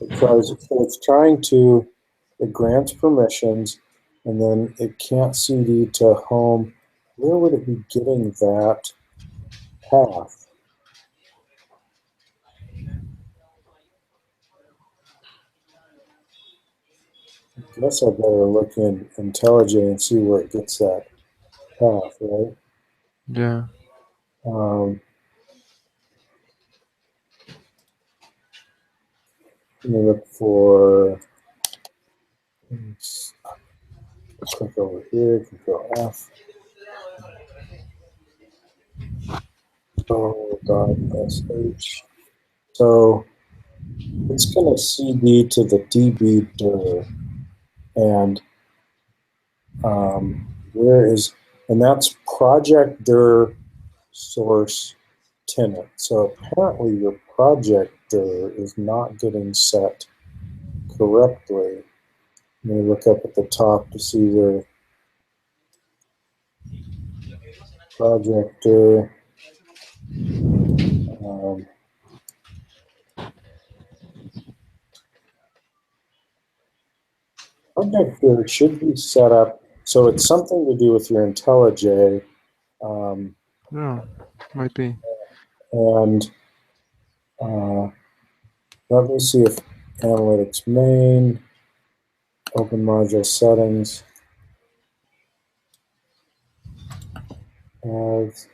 it's trying to, it grants permissions, and then it can't CD to home. where would it be getting that path? I guess I better look in IntelliJ and see where it gets that path, right? Yeah. Um, let me look for, click over here, Control F. .sh. So it's going to CD to the DB dir, and where is, and that's project dir source tenant. So apparently your project dir is not getting set correctly. Let me look up at the top to see where project dir. Um, project dir should be set up. So it's something to do with your IntelliJ. Yeah. Might be. And let me see if analytics main, open module settings, ads.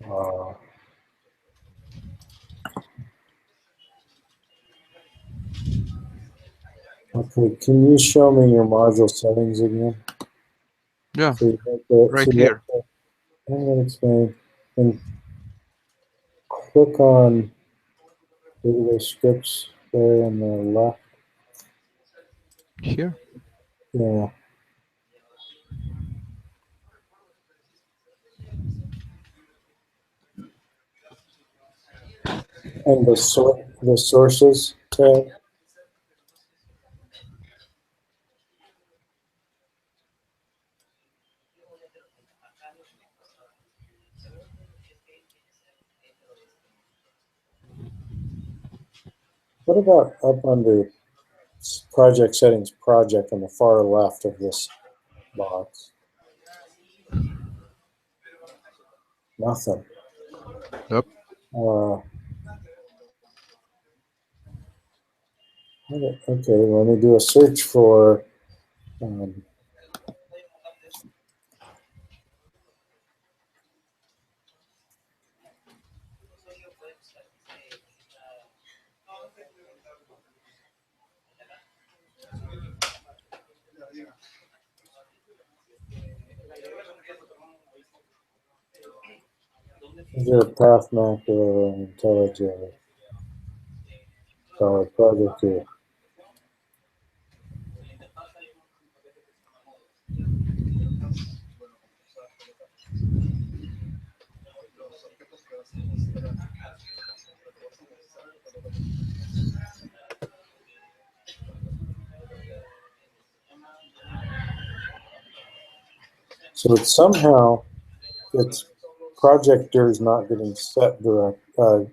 Uh, okay, can you show me your module settings again? Yeah. So you got the, Right so you here. got the analytics main, and click on database scripts there on the left. Here. Yeah. And the sources tab. What about up under project settings project on the far left of this box? Nothing. Yep. Uh, okay, let me do a search for um, is there a path mapper and IntelliJ project here? So it's somehow its project dir is not getting set direct. Yeah.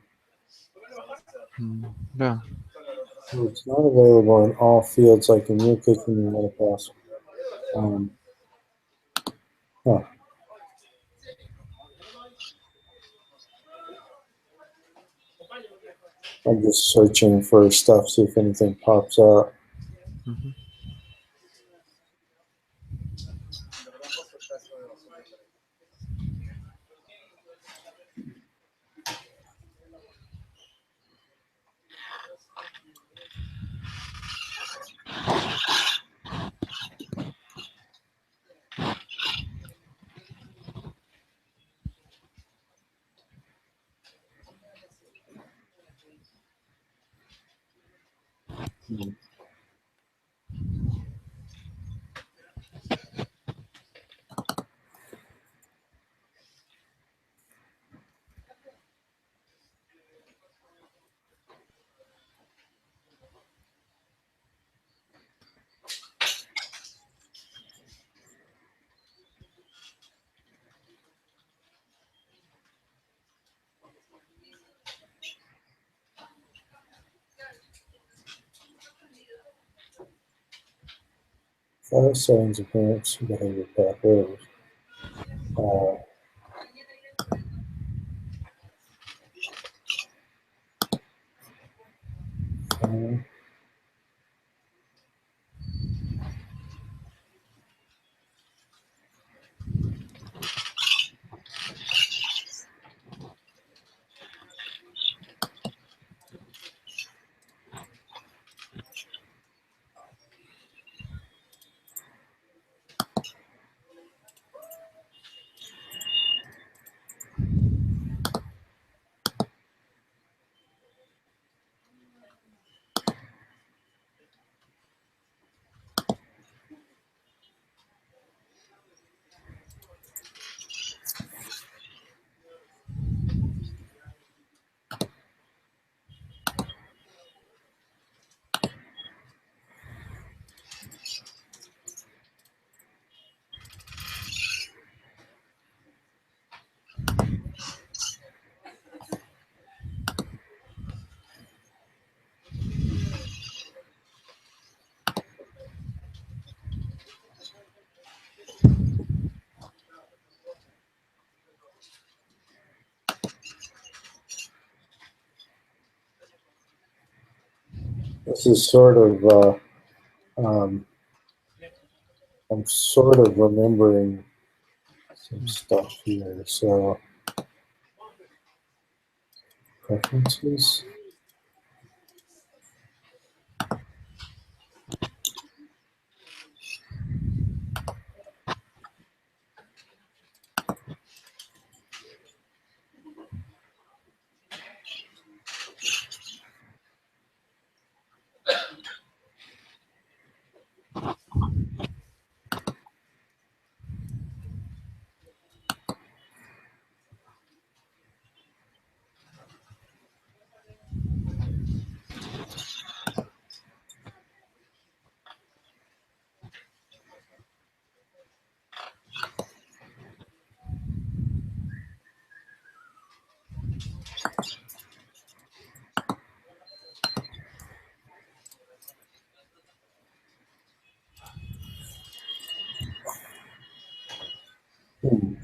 So it's not available in all fields like in your case when you want to pass. Huh. I'm just searching for stuff, see if anything pops out. Mhm. Hmm. File settings, appearance, behavior path, whatever. Uh, this is sort of, I'm sort of remembering some stuff here. So, preferences. Hmm.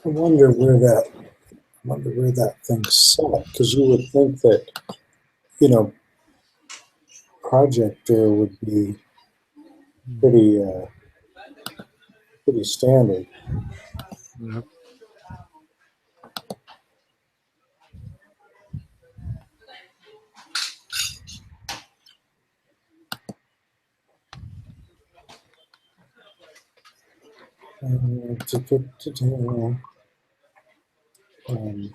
I wonder where that thing's set, because you would think that, you know, projector would be pretty, pretty standard. Yep. Um,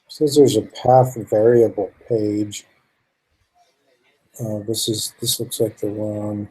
says there's a path variable page. This looks like the one.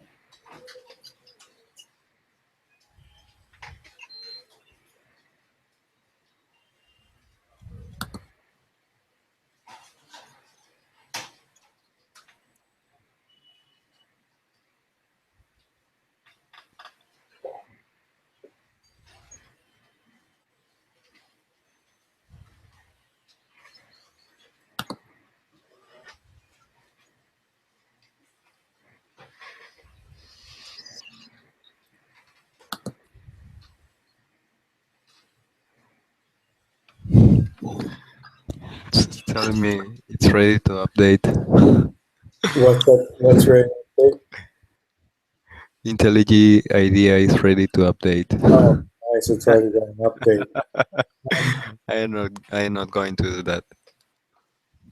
telling me it's ready to update. What's ready? IntelliJ IDEA is ready to update. Oh, nice. It's already got an update. I am not going to do that.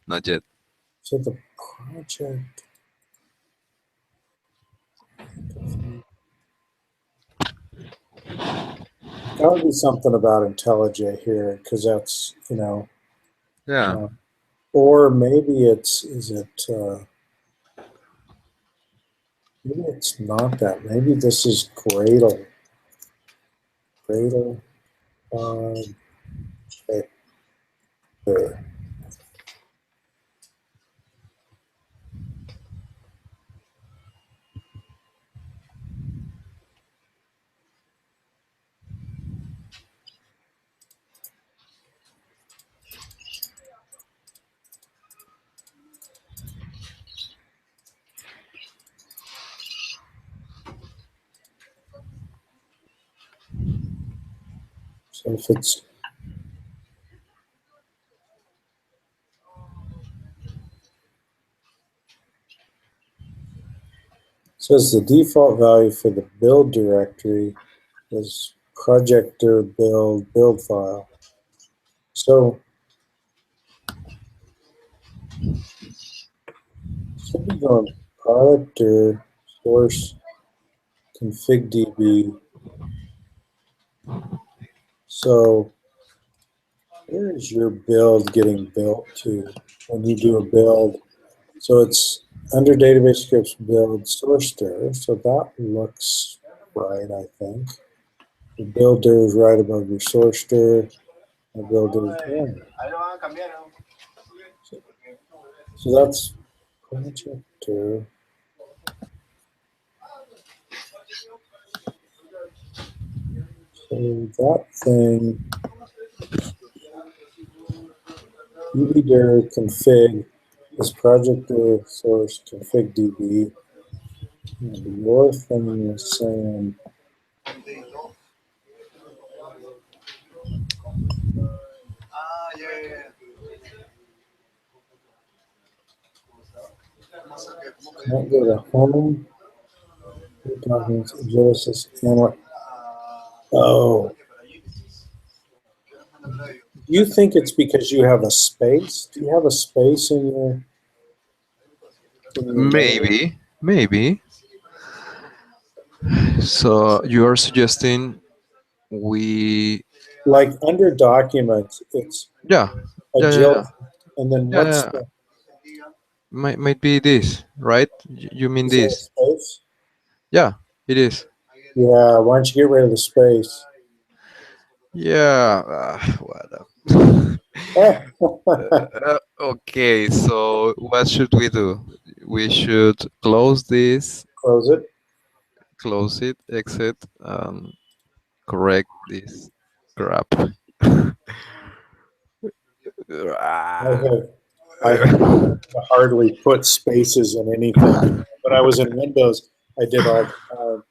Not yet. So the project. That would be something about IntelliJ here, because that's, Yeah. or maybe maybe it's not that. Maybe this is Gradle. Gradle. Checker. So if it's says the default value for the build directory is projector build file. So should be going projector source config db. So where is your build getting built to when you do a build? So it's under database scripts build source dir. So that looks right, I think. The builder is right above your source dir. The builder is in. So that's projector. So that thing, udir config is projector source config db. And your thing is saying can't go to home. Documents, Genesis, and oh, do you think it's because you have a space? Do you have a space in your name? Maybe. So you are suggesting we? Like under documents, it's Yeah, agility, and then yeah, what's yeah. the, Might be this, right? You mean is there a this? space? Yeah, it is. Yeah, why don't you get rid of the space? Yeah. What the- Close okay, so what should we do? We should close this, it. close it, exit, correct this crap. I have hardly put spaces in anything. When I was in Windows, I did all the time.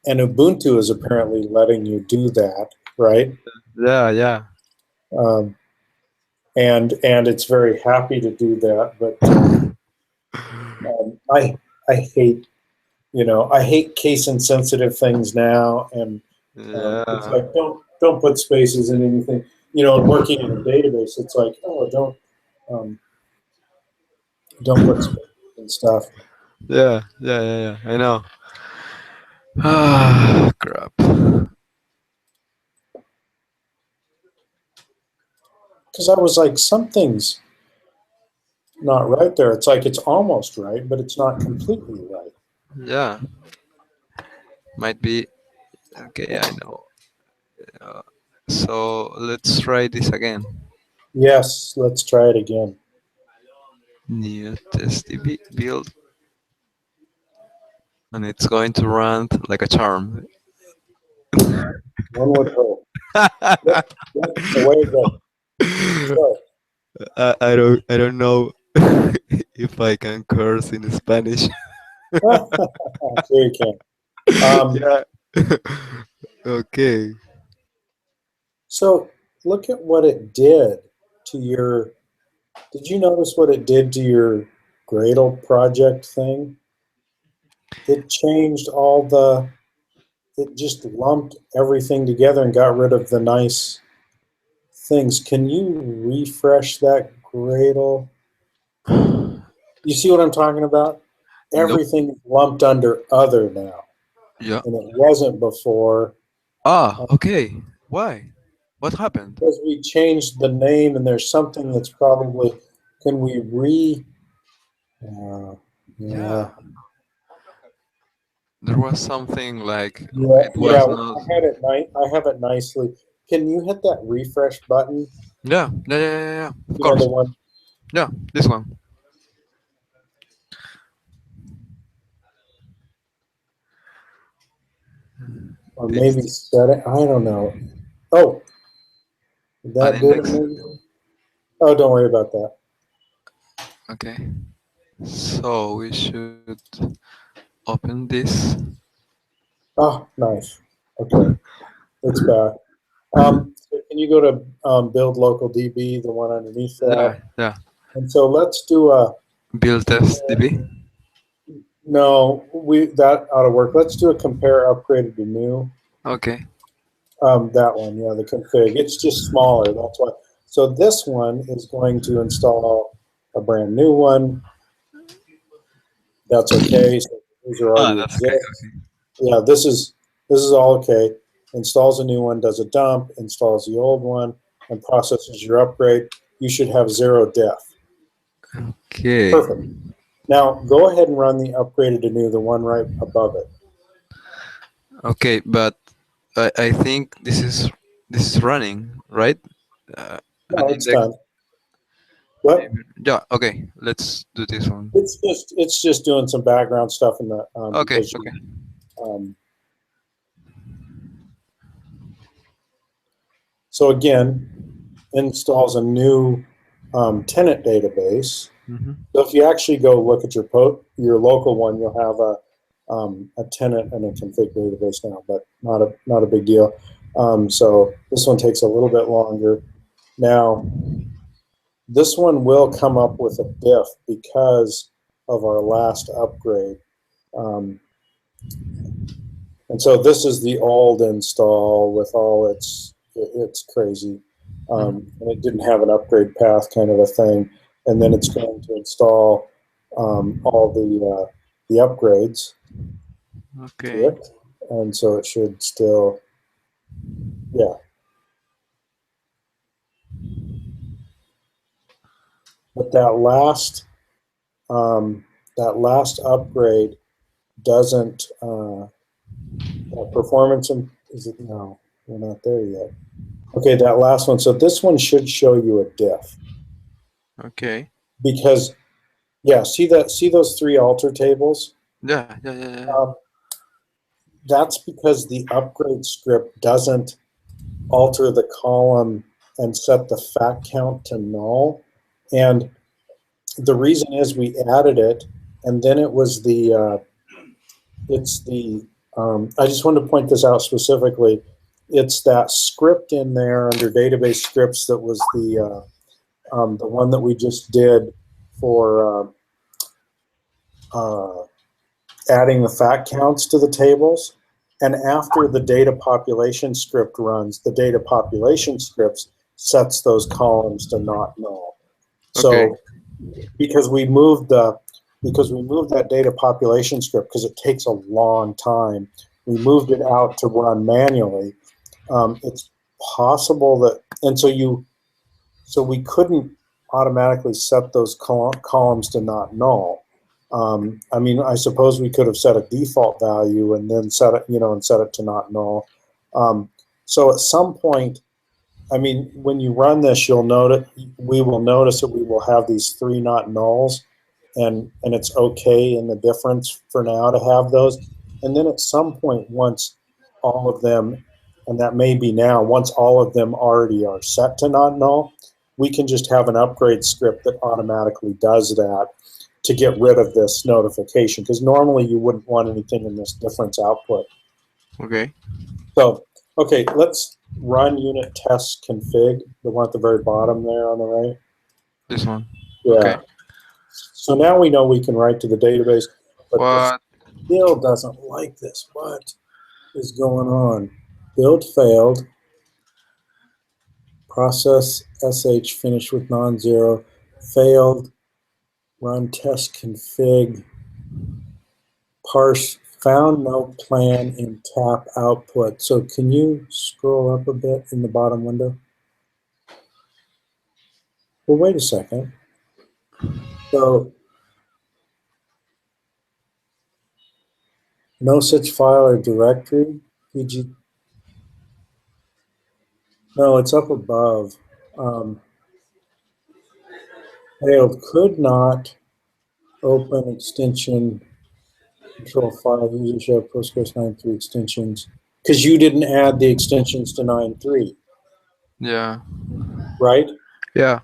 And Ubuntu is apparently letting you do that, right? Yeah. Um, and it's very happy to do that. But I hate I hate case insensitive things now, and it's Yeah. like don't put spaces in anything. Working in a database, it's like um, don't put spaces and stuff. Yeah. I know. Ah, crap. Because I was like, something's not right there. It's like it's almost right, but it's not completely right. Yeah, might be. Okay, I know. Uh, so let's try this again. Yes, let's try it again. New testdb build, and it's going to run like a charm. One would hope. Yep, yep, away it goes. So, I don't know if I can curse in Spanish. sure you can. Um, Yeah. Okay. so look at what it did to your Did you notice what it did to your Gradle project thing? It changed it just lumped everything together and got rid of the nice things. Can you refresh that Gradle? You see what I'm talking about? Nope. Everything is lumped under other now, Yeah. and it wasn't before. Ah, okay. Why? What happened? Because we changed the name, and there's something that's probably. Can we Uh, Yeah. yeah, There was something like yeah, it yeah. was not. I have it nicely. Can you hit that refresh button? Yeah, yeah, yeah, yeah, yeah. Of You know the course. one, Yeah, this one. or maybe This set it. I don't know. Oh, did an that did it? index. Maybe? Oh, don't worry about that. Okay. So we should open this. Oh, nice. Okay, it's back. So can you go to build local DB, the one underneath that? Yeah, yeah. And so let's do a, Build test DB. no, that ought to work. Let's do a compare upgraded to new. Okay. That one, yeah, the config. It's just smaller. That's why. So this one is going to install a brand new one. That's okay. So these are Ah, already that's okay. exist. Yeah, this is all okay. Installs a new one, does a dump, installs the old one, and processes your upgrade. You should have 0 def. Okay. Perfect. Now go ahead and run the upgraded to new, the one right above it. Okay, but I think this is running, right? Uh, an No, it's index. done. What? Yeah. Okay. Let's do this one. It's just doing some background stuff in the Okay. because Okay. um, so again, installs a new tenant database. Hmm. So if you actually go look at your local one, you'll have a tenant and a config database now, but not a big deal. So this one takes a little bit longer. Now this one will come up with a diff because of our last upgrade. Um, and so this is the old install with all it's crazy. And it didn't have an upgrade path kind of a thing. And then it's going to install all the upgrades to Okay. it. And so it should still, yeah. But that last upgrade doesn't, performance, is it? No, we're not there yet. Okay, that last one. So this one should show you a diff Okay. because, yeah, see those 3 alter tables? Yeah. Yeah. Yeah. Yeah. Um, that's because the upgrade script doesn't alter the column and set the fact count to null. And the reason is we added it, and then it was I just wanted to point this out specifically. It's that script in there under database scripts that was the one that we just did for adding the fact counts to the tables. And after the data population script runs, the data population scripts sets those columns to not null. Okay. So because we moved that data population script because it takes a long time, we moved it out to run manually. It's possible that, and so we couldn't automatically set those columns to not null. I mean, I suppose we could have set a default value and then set it to not null. So at some point, I mean, when you run this, we will notice that we will have these 3 not nulls, and it's okay in the difference for now to have those. And then at some point, once all of them, and that may be now, once all of them already are set to not null, we can just have an upgrade script that automatically does that to get rid of this notification, because normally you wouldn't want anything in this difference output. Okay. So, okay, let's run unit test config, the one at the very bottom there on the right. This one. Yeah. Okay. So now we know we can write to the database, but this What? still doesn't like this. What is going on? Build failed. Process sh finished with non-zero. Failed. Run test config. Parse found no plan in tap output. So can you scroll up a bit in the bottom window? Well, wait a second. So no such file or directory. PG. No, it's up above. Failed. Could not open extension control file user show Postgres 9.3 extensions because you didn't add the extensions to 9.3, Yeah. right? Yeah.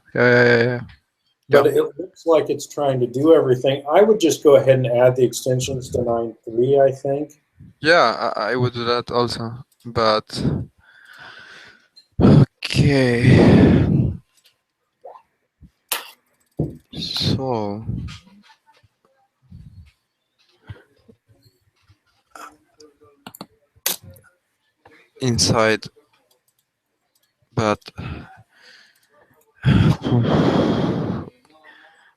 But it looks like it's trying to do everything. I would just go ahead and add the extensions to 9.3, I think. Yeah, I would do that also. But okay. So inside, but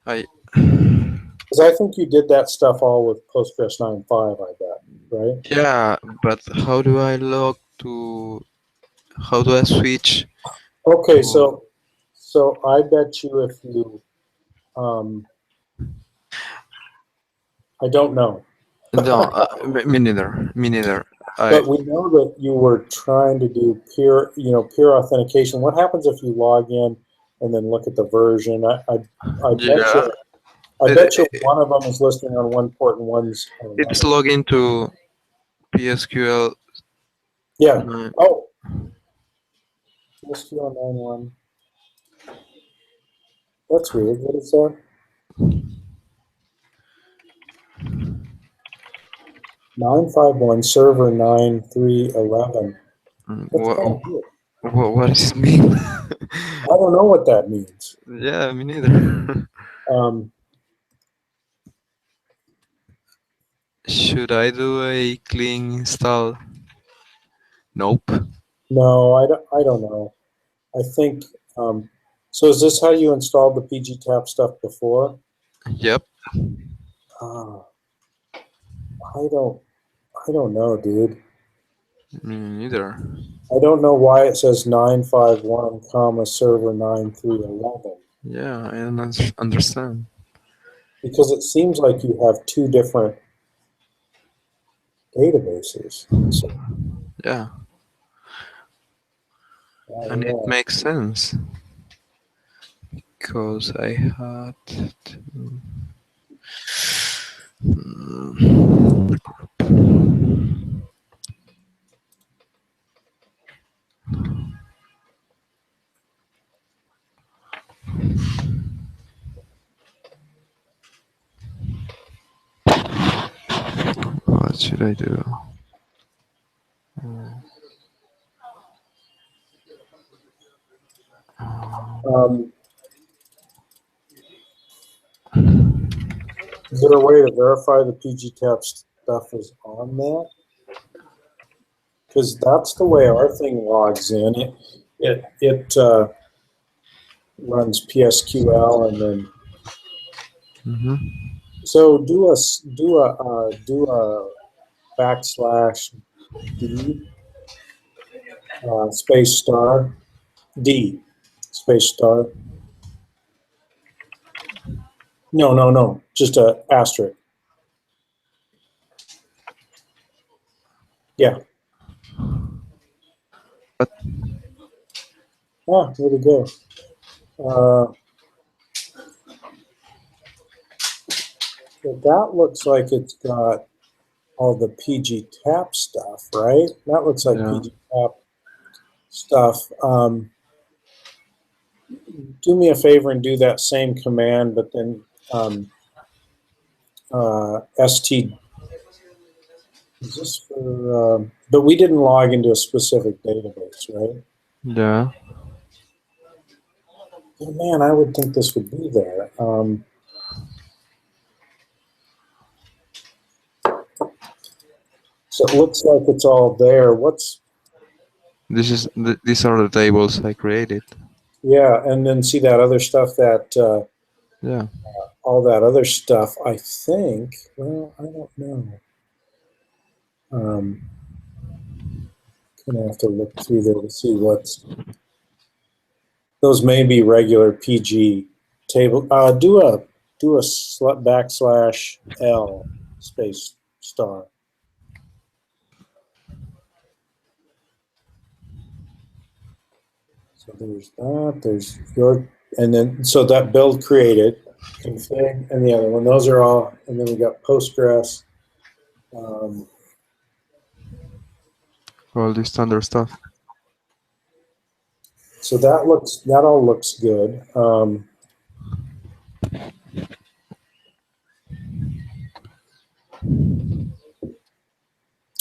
I Because I think you did that stuff all with Postgres 9.5, I bet, right? yeah, but how do I log to? How do I switch Okay, to? so I bet you if you, I don't know. No, me neither. Me neither. I But we know that you were trying to do peer authentication. What happens if you log in and then look at the version? I bet yeah. you, I bet you one of them is listing on one port and one's on It's another. login to PSQL. Yeah. uh, Oh, SQL 9.1. That's weird. What is that? 951 server 9311. That's kind What, of weird. what does it mean? I don't know what that means. Yeah, me neither. Um, Should I do a clean install? Nope. no, I don't know. I think, so is this how you installed the PGTap stuff before? Yep. Uh, I don't, I don't know, dude. Me neither. I don't know why it says 951 comma server 9311 Yeah, I don't understand. because it seems like you have two different databases. So Yeah, I don't and it know. makes sense because I had. To, Hmm. What should I do? Um, is there a way to verify the PGTap stuff is on that? Because that's the way our thing logs in. It runs PSQL and then Mm-hmm. so do a backslash D space star D space star. No, just a asterisk. Yeah. But Ah, where'd it go? So that looks like it's got all the PG tap stuff, right? That looks like yeah, PG tap stuff. Do me a favor and do that same command, but then st. Is this for? But we didn't log into a specific database, right? yeah. Oh, man, I would think this would be there. So it looks like it's all there. These are the tables I created. Yeah, and then see that other stuff Yeah. all that other stuff, I think, well, I don't know. Gonna have to look through there to see those may be regular PG table. Do a backslash L space star. So there's your, and then, so that build created, config, and the other one, those are all, and then we got Postgres. Um, All the standard stuff. so that all looks good.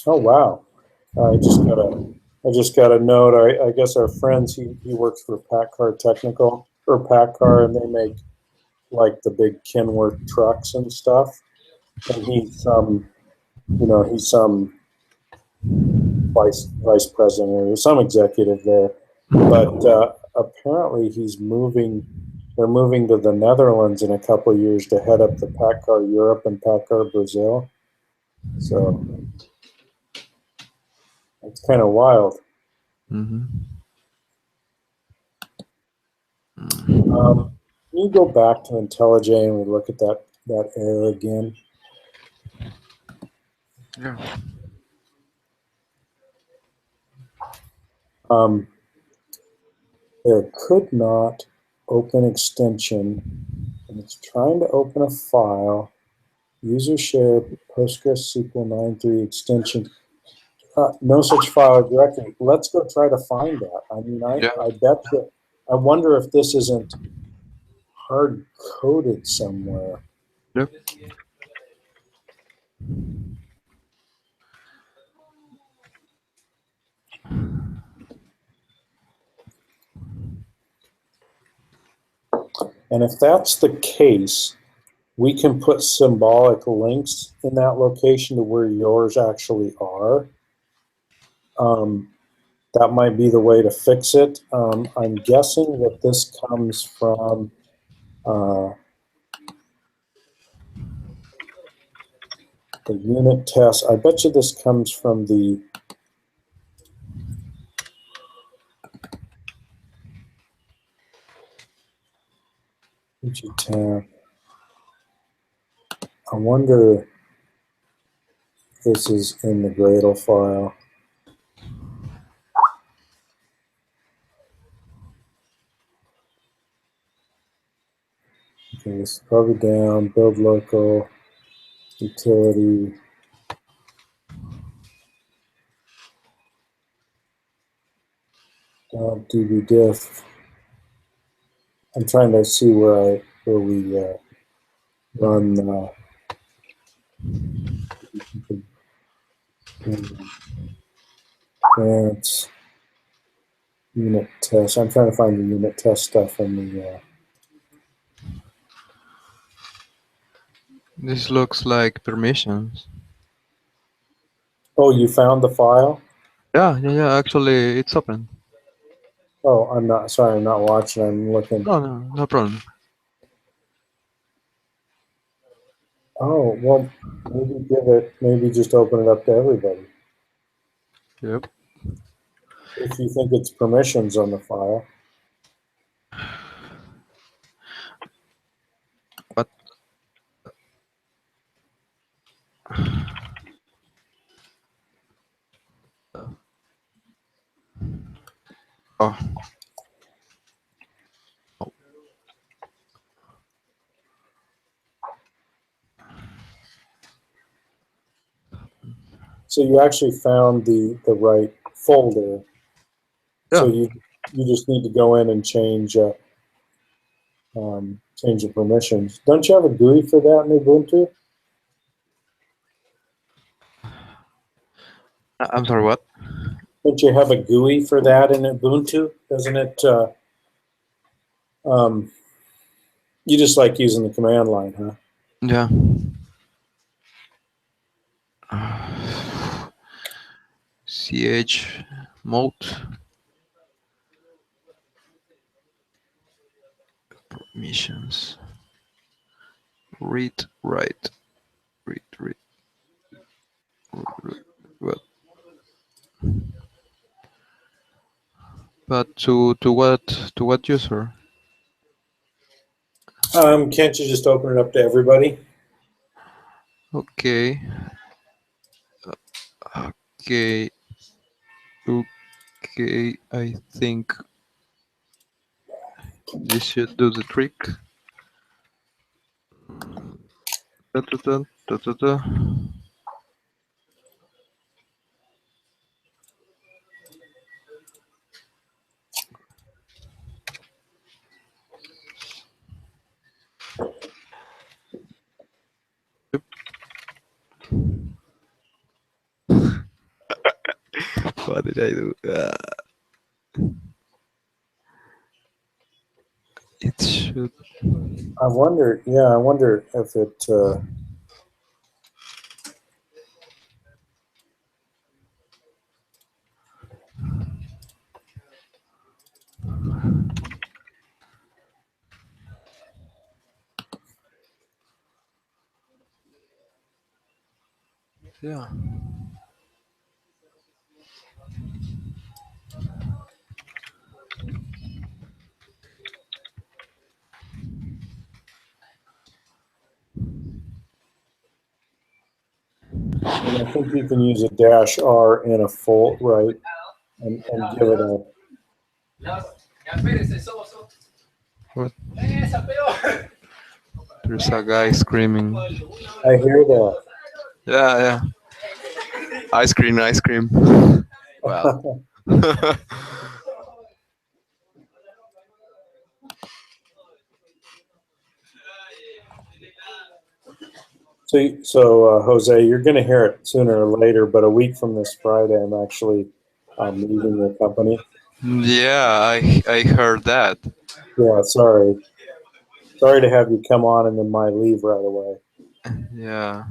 Oh wow! I just got a note. I guess our friends. He works for PACCAR Technical or PACCAR, and they make like the big Kenworth trucks and stuff. And he's some vice president or some executive there. But apparently he's moving. They're moving to the Netherlands in a couple of years to head up the PACCAR Europe and PACCAR Brazil. So it's kind of wild. Mm-hmm. Can you go back to IntelliJ and we look at that error again? Yeah. There could not open extension, and it's trying to open a file. User share PostgreSQL 9.3 extension. No such file or directory. Let's go try to find that. I mean, Yeah. I bet you. I wonder if this isn't hard coded somewhere. Yep. And if that's the case, we can put symbolic links in that location to where yours actually are. That might be the way to fix it. I'm guessing that this comes from the unit test. I bet you this comes from the tab. I wonder if this is in the Gradle file. Okay, this is probably down, build local, utility. dbdiff. I'm trying to see where we run grants unit test. I'm trying to find the unit test stuff in the. This looks like permissions. Oh, you found the file? Yeah. Actually, it's open. Oh, I'm not sorry. I'm not watching. I'm looking. No problem. Oh well, maybe just open it up to everybody. Yep. If you think it's permissions on the file. But oh, So you actually found the right folder. yeah. So you just need to go in and change the permissions. Don't you have a GUI for that in Ubuntu? I'm sorry. What? Don't you have a GUI for that in Ubuntu? Doesn't it? Um, you just like using the command line, huh? Yeah. CH mode missions. Read, write, read. What? But to what user? Can't you just open it up to everybody? Okay. Okay. Okay. I think this should do the trick. Da, da, da, da, da, da. What did I do? It should. I wonder. Yeah, I wonder if it. Yeah. And I think you can use a -R and a full right, and give it a. What? There's a guy screaming. I hear that. Yeah, yeah. Ice cream, ice cream. Wow. So Jose, you're going to hear it sooner or later, but a week from this Friday, I'm actually leaving the company. Yeah, I heard that. Yeah, sorry to have you come on and then my leave right away. Yeah.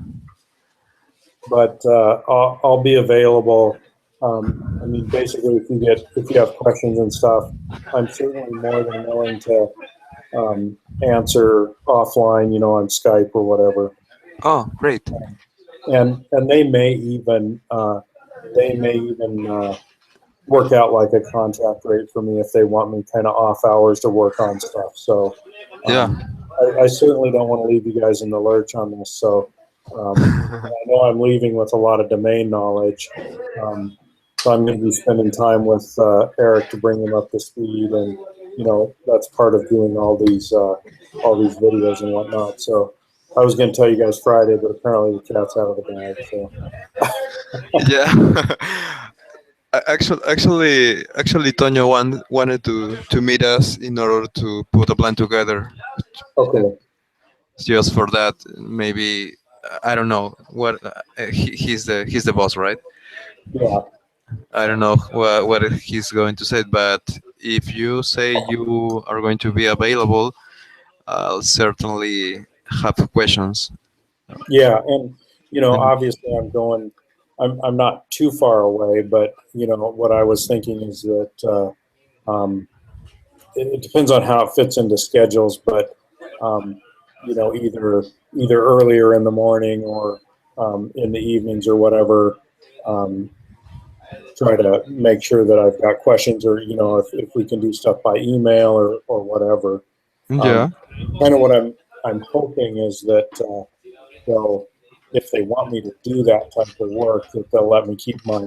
But I'll be available. I mean, basically, if you have questions and stuff, I'm certainly more than willing to answer offline, on Skype or whatever. Oh, great. And they may even work out like a contract rate for me if they want me kind of off hours to work on stuff. So Yeah. I certainly don't want to leave you guys in the lurch on this. So I know I'm leaving with a lot of domain knowledge. So I'm going to be spending time with Eric to bring him up to speed, and that's part of doing all these videos and whatnot. So I was going to tell you guys Friday, but apparently the cat's out of the bag. So Yeah. Actually, Toño wanted to meet us in order to put a plan together. okay, Just for that, maybe I don't know what he's the boss, right? yeah, I don't know what he's going to say, but if you say you are going to be available, I'll certainly have questions. yeah, and And obviously I'm not too far away, but what I was thinking is that it depends on how it fits into schedules, but either earlier in the morning or in the evenings or whatever. Um, Try to make sure that I've got questions, or if we can do stuff by email or whatever. yeah, Kind of what I'm hoping is that they'll, if they want me to do that type of work, that they'll let me keep my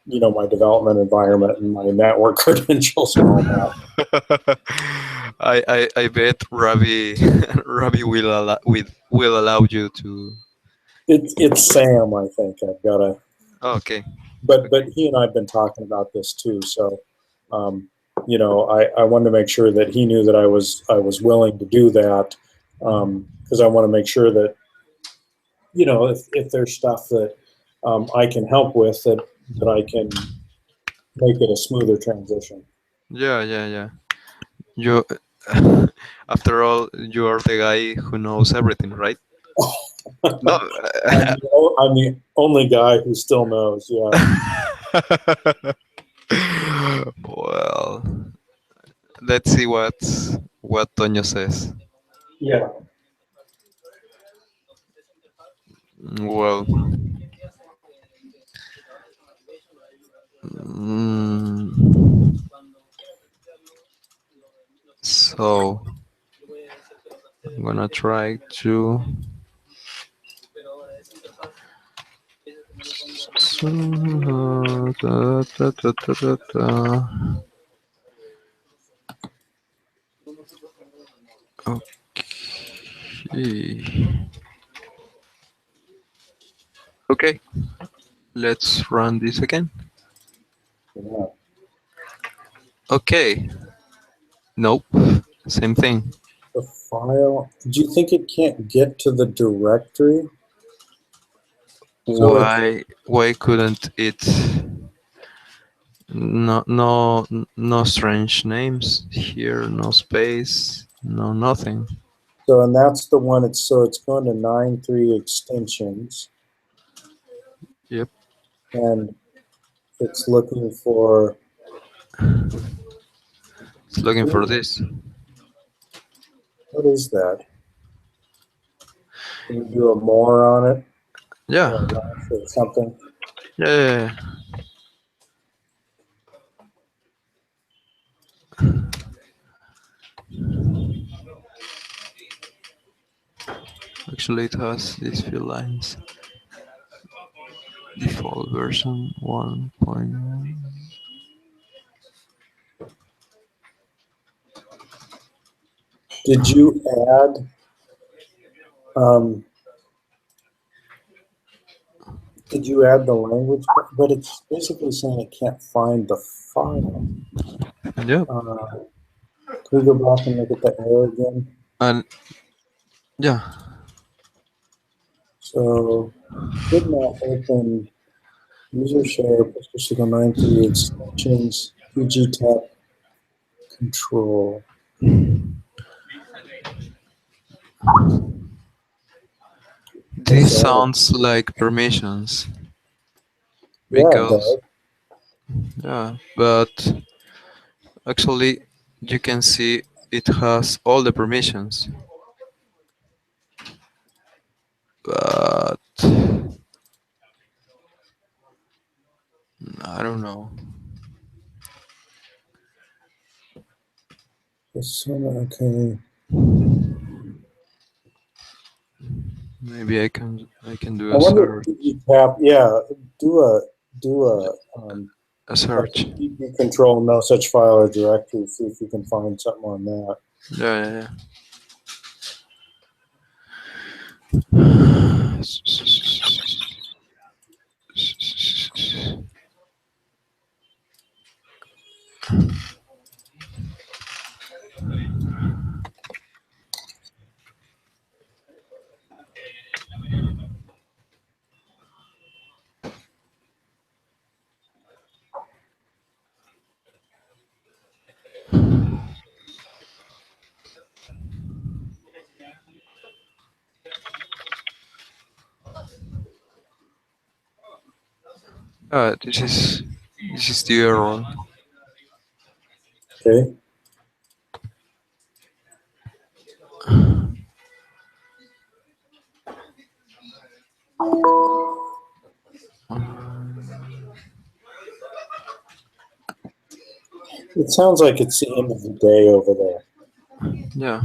my development environment and my network credentials and all that. I bet Ravi Ravi will allow you to. It's Sam, I think. I've got to, Oh, okay. but he and I've been talking about this too. So, I wanted to make sure that he knew that I was willing to do that, because I want to make sure that if there's stuff that I can help with, that I can make it a smoother transition. Yeah, yeah, yeah. You. After all, you are the guy who knows everything, right? No. I'm the only guy who still knows. Yeah. Well, let's see what Toño says. Yeah. Well, mm, so I'm gonna try to. Da, da, da, da, da, da. Okay. Okay, let's run this again. Yeah. Okay. Nope. Same thing. The file. Do you think it can't get to the directory? So it's Why couldn't it? No strange names here. No space. No nothing. so, and that's the one. It's going to 9.3 extensions, Yep. and it's looking for. It's looking for this. What is that? Can you do a more on it? Yeah. Or less or something? Yeah. Yeah, actually, it has these few lines. Default version 1.1. Did you add? Um, did you add the language? But it's basically saying it can't find the file. Yep. Can we go back and look at the error again? And yeah. So, did not open user share PostgreSQL 9.3 extensions, PG tab control. What's This that? sounds like permissions Yeah, it because does. yeah, but actually you can see it has all the permissions, but I don't know. Okay. Maybe I can do I wonder if PG tab. Yeah, do a do a a like search. PG control no such file or directory. See if you can find something on that. Yeah, yeah, yeah. This is the error. Okay. It sounds like it's the end of the day over Yeah.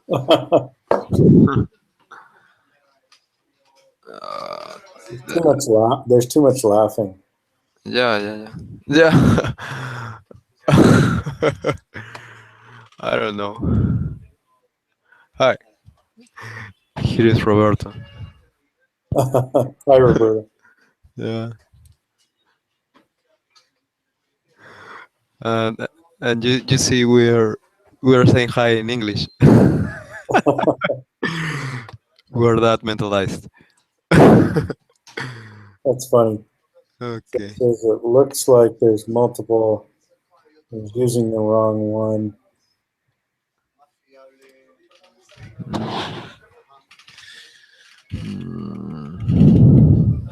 there. Uh, Too much There's too much laughing. yeah, yeah. Yeah. I don't know. Hi, here is Roberto. Hi, Roberta. Yeah. And you see we're saying hi in English. We're that mentalized. That's funny. So it Okay. says it looks like there's multiple. I was using the wrong one. Mm.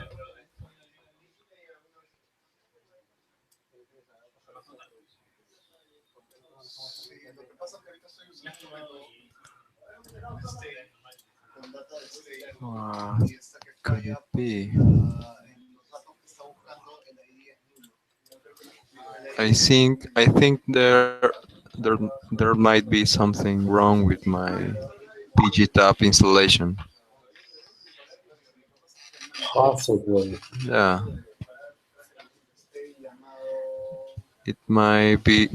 Uh, could it be? I think there might be something wrong with my PGTAP installation. Possibly. Yeah, it might be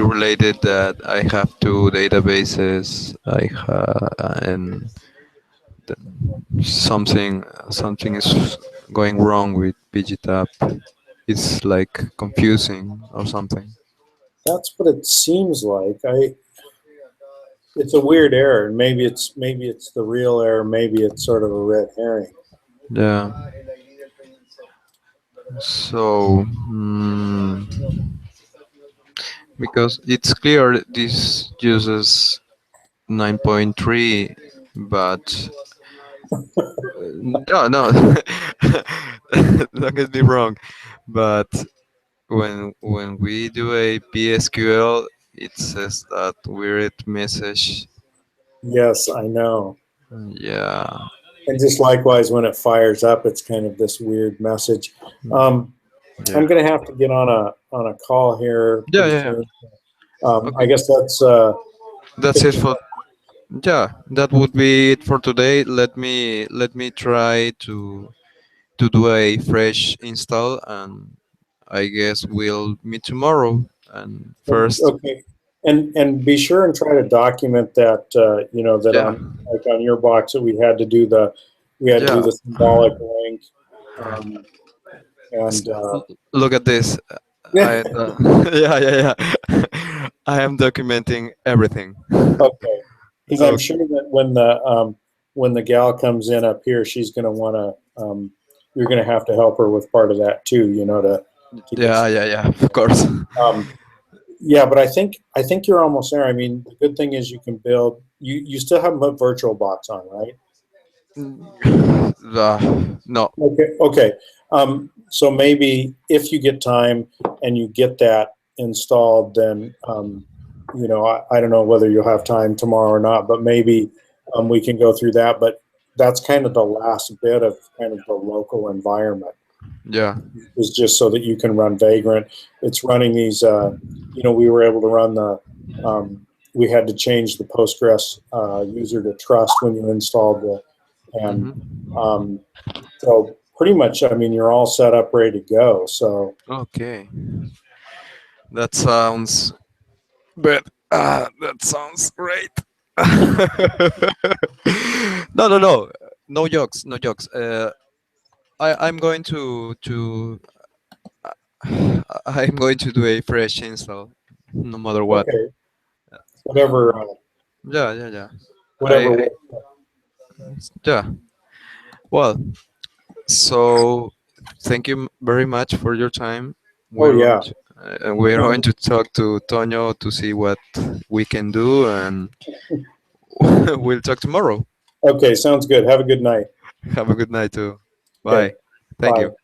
related that I have two databases. I have and something is going wrong with PGTAP. It's like confusing or something. That's what it seems like. It's a weird error. Maybe it's the real error. Maybe it's sort of a red herring. Yeah. So, because it's clear this uses 9.3, but no, no, don't get me wrong. But when we do a PSQL, it says that weird message. Yes, I know. Yeah, And just likewise, when it fires up, it's kind of this weird message. Um, I'm yeah, going to have to get on a call here yeah, pretty yeah, yeah. soon. I Okay, guess that's that's it 50. for. Yeah, that would be it for today. Let me try to do a fresh install, and I guess we'll meet tomorrow. And first, Okay, and be sure and try to document that. That yeah, on like on your box that we had to do yeah. the symbolic link. Um, S- and Look at this. I yeah, yeah, yeah. I am documenting everything. okay, because I'm Okay. sure that when the gal comes in up here, she's going to want to. You're going to have to help her with part of that too. To get. Yeah, yeah, yeah. Of course. Um, yeah, but I think you're almost there. I mean, the good thing is you can build. You still haven't put VirtualBox on, right? No. Okay. Okay. So maybe if you get time and you get that installed, then I don't know whether you'll have time tomorrow or not, but maybe we can go through that. But that's kind of the last bit of kind of the local environment Yeah. is just so that you can run Vagrant. It's running these. We were able to run the. We had to change the Postgres user to trust when you installed and Hmm. um, so pretty much, I mean, you're all set up, ready to go. So Okay. That sounds. But that sounds great. No, no, no, no jokes, no jokes. I'm going to I'm going to do a fresh install, no matter what. okay, whatever, Yeah, yeah, yeah. whatever. Yeah. Well, so thank you very much for your time. Oh We're going yeah. to we're going to talk to Tonio to see what we can do, and we'll talk tomorrow. Okay, sounds good. Have a good night. Have a good night too. Okay, Bye. Thank bye. you.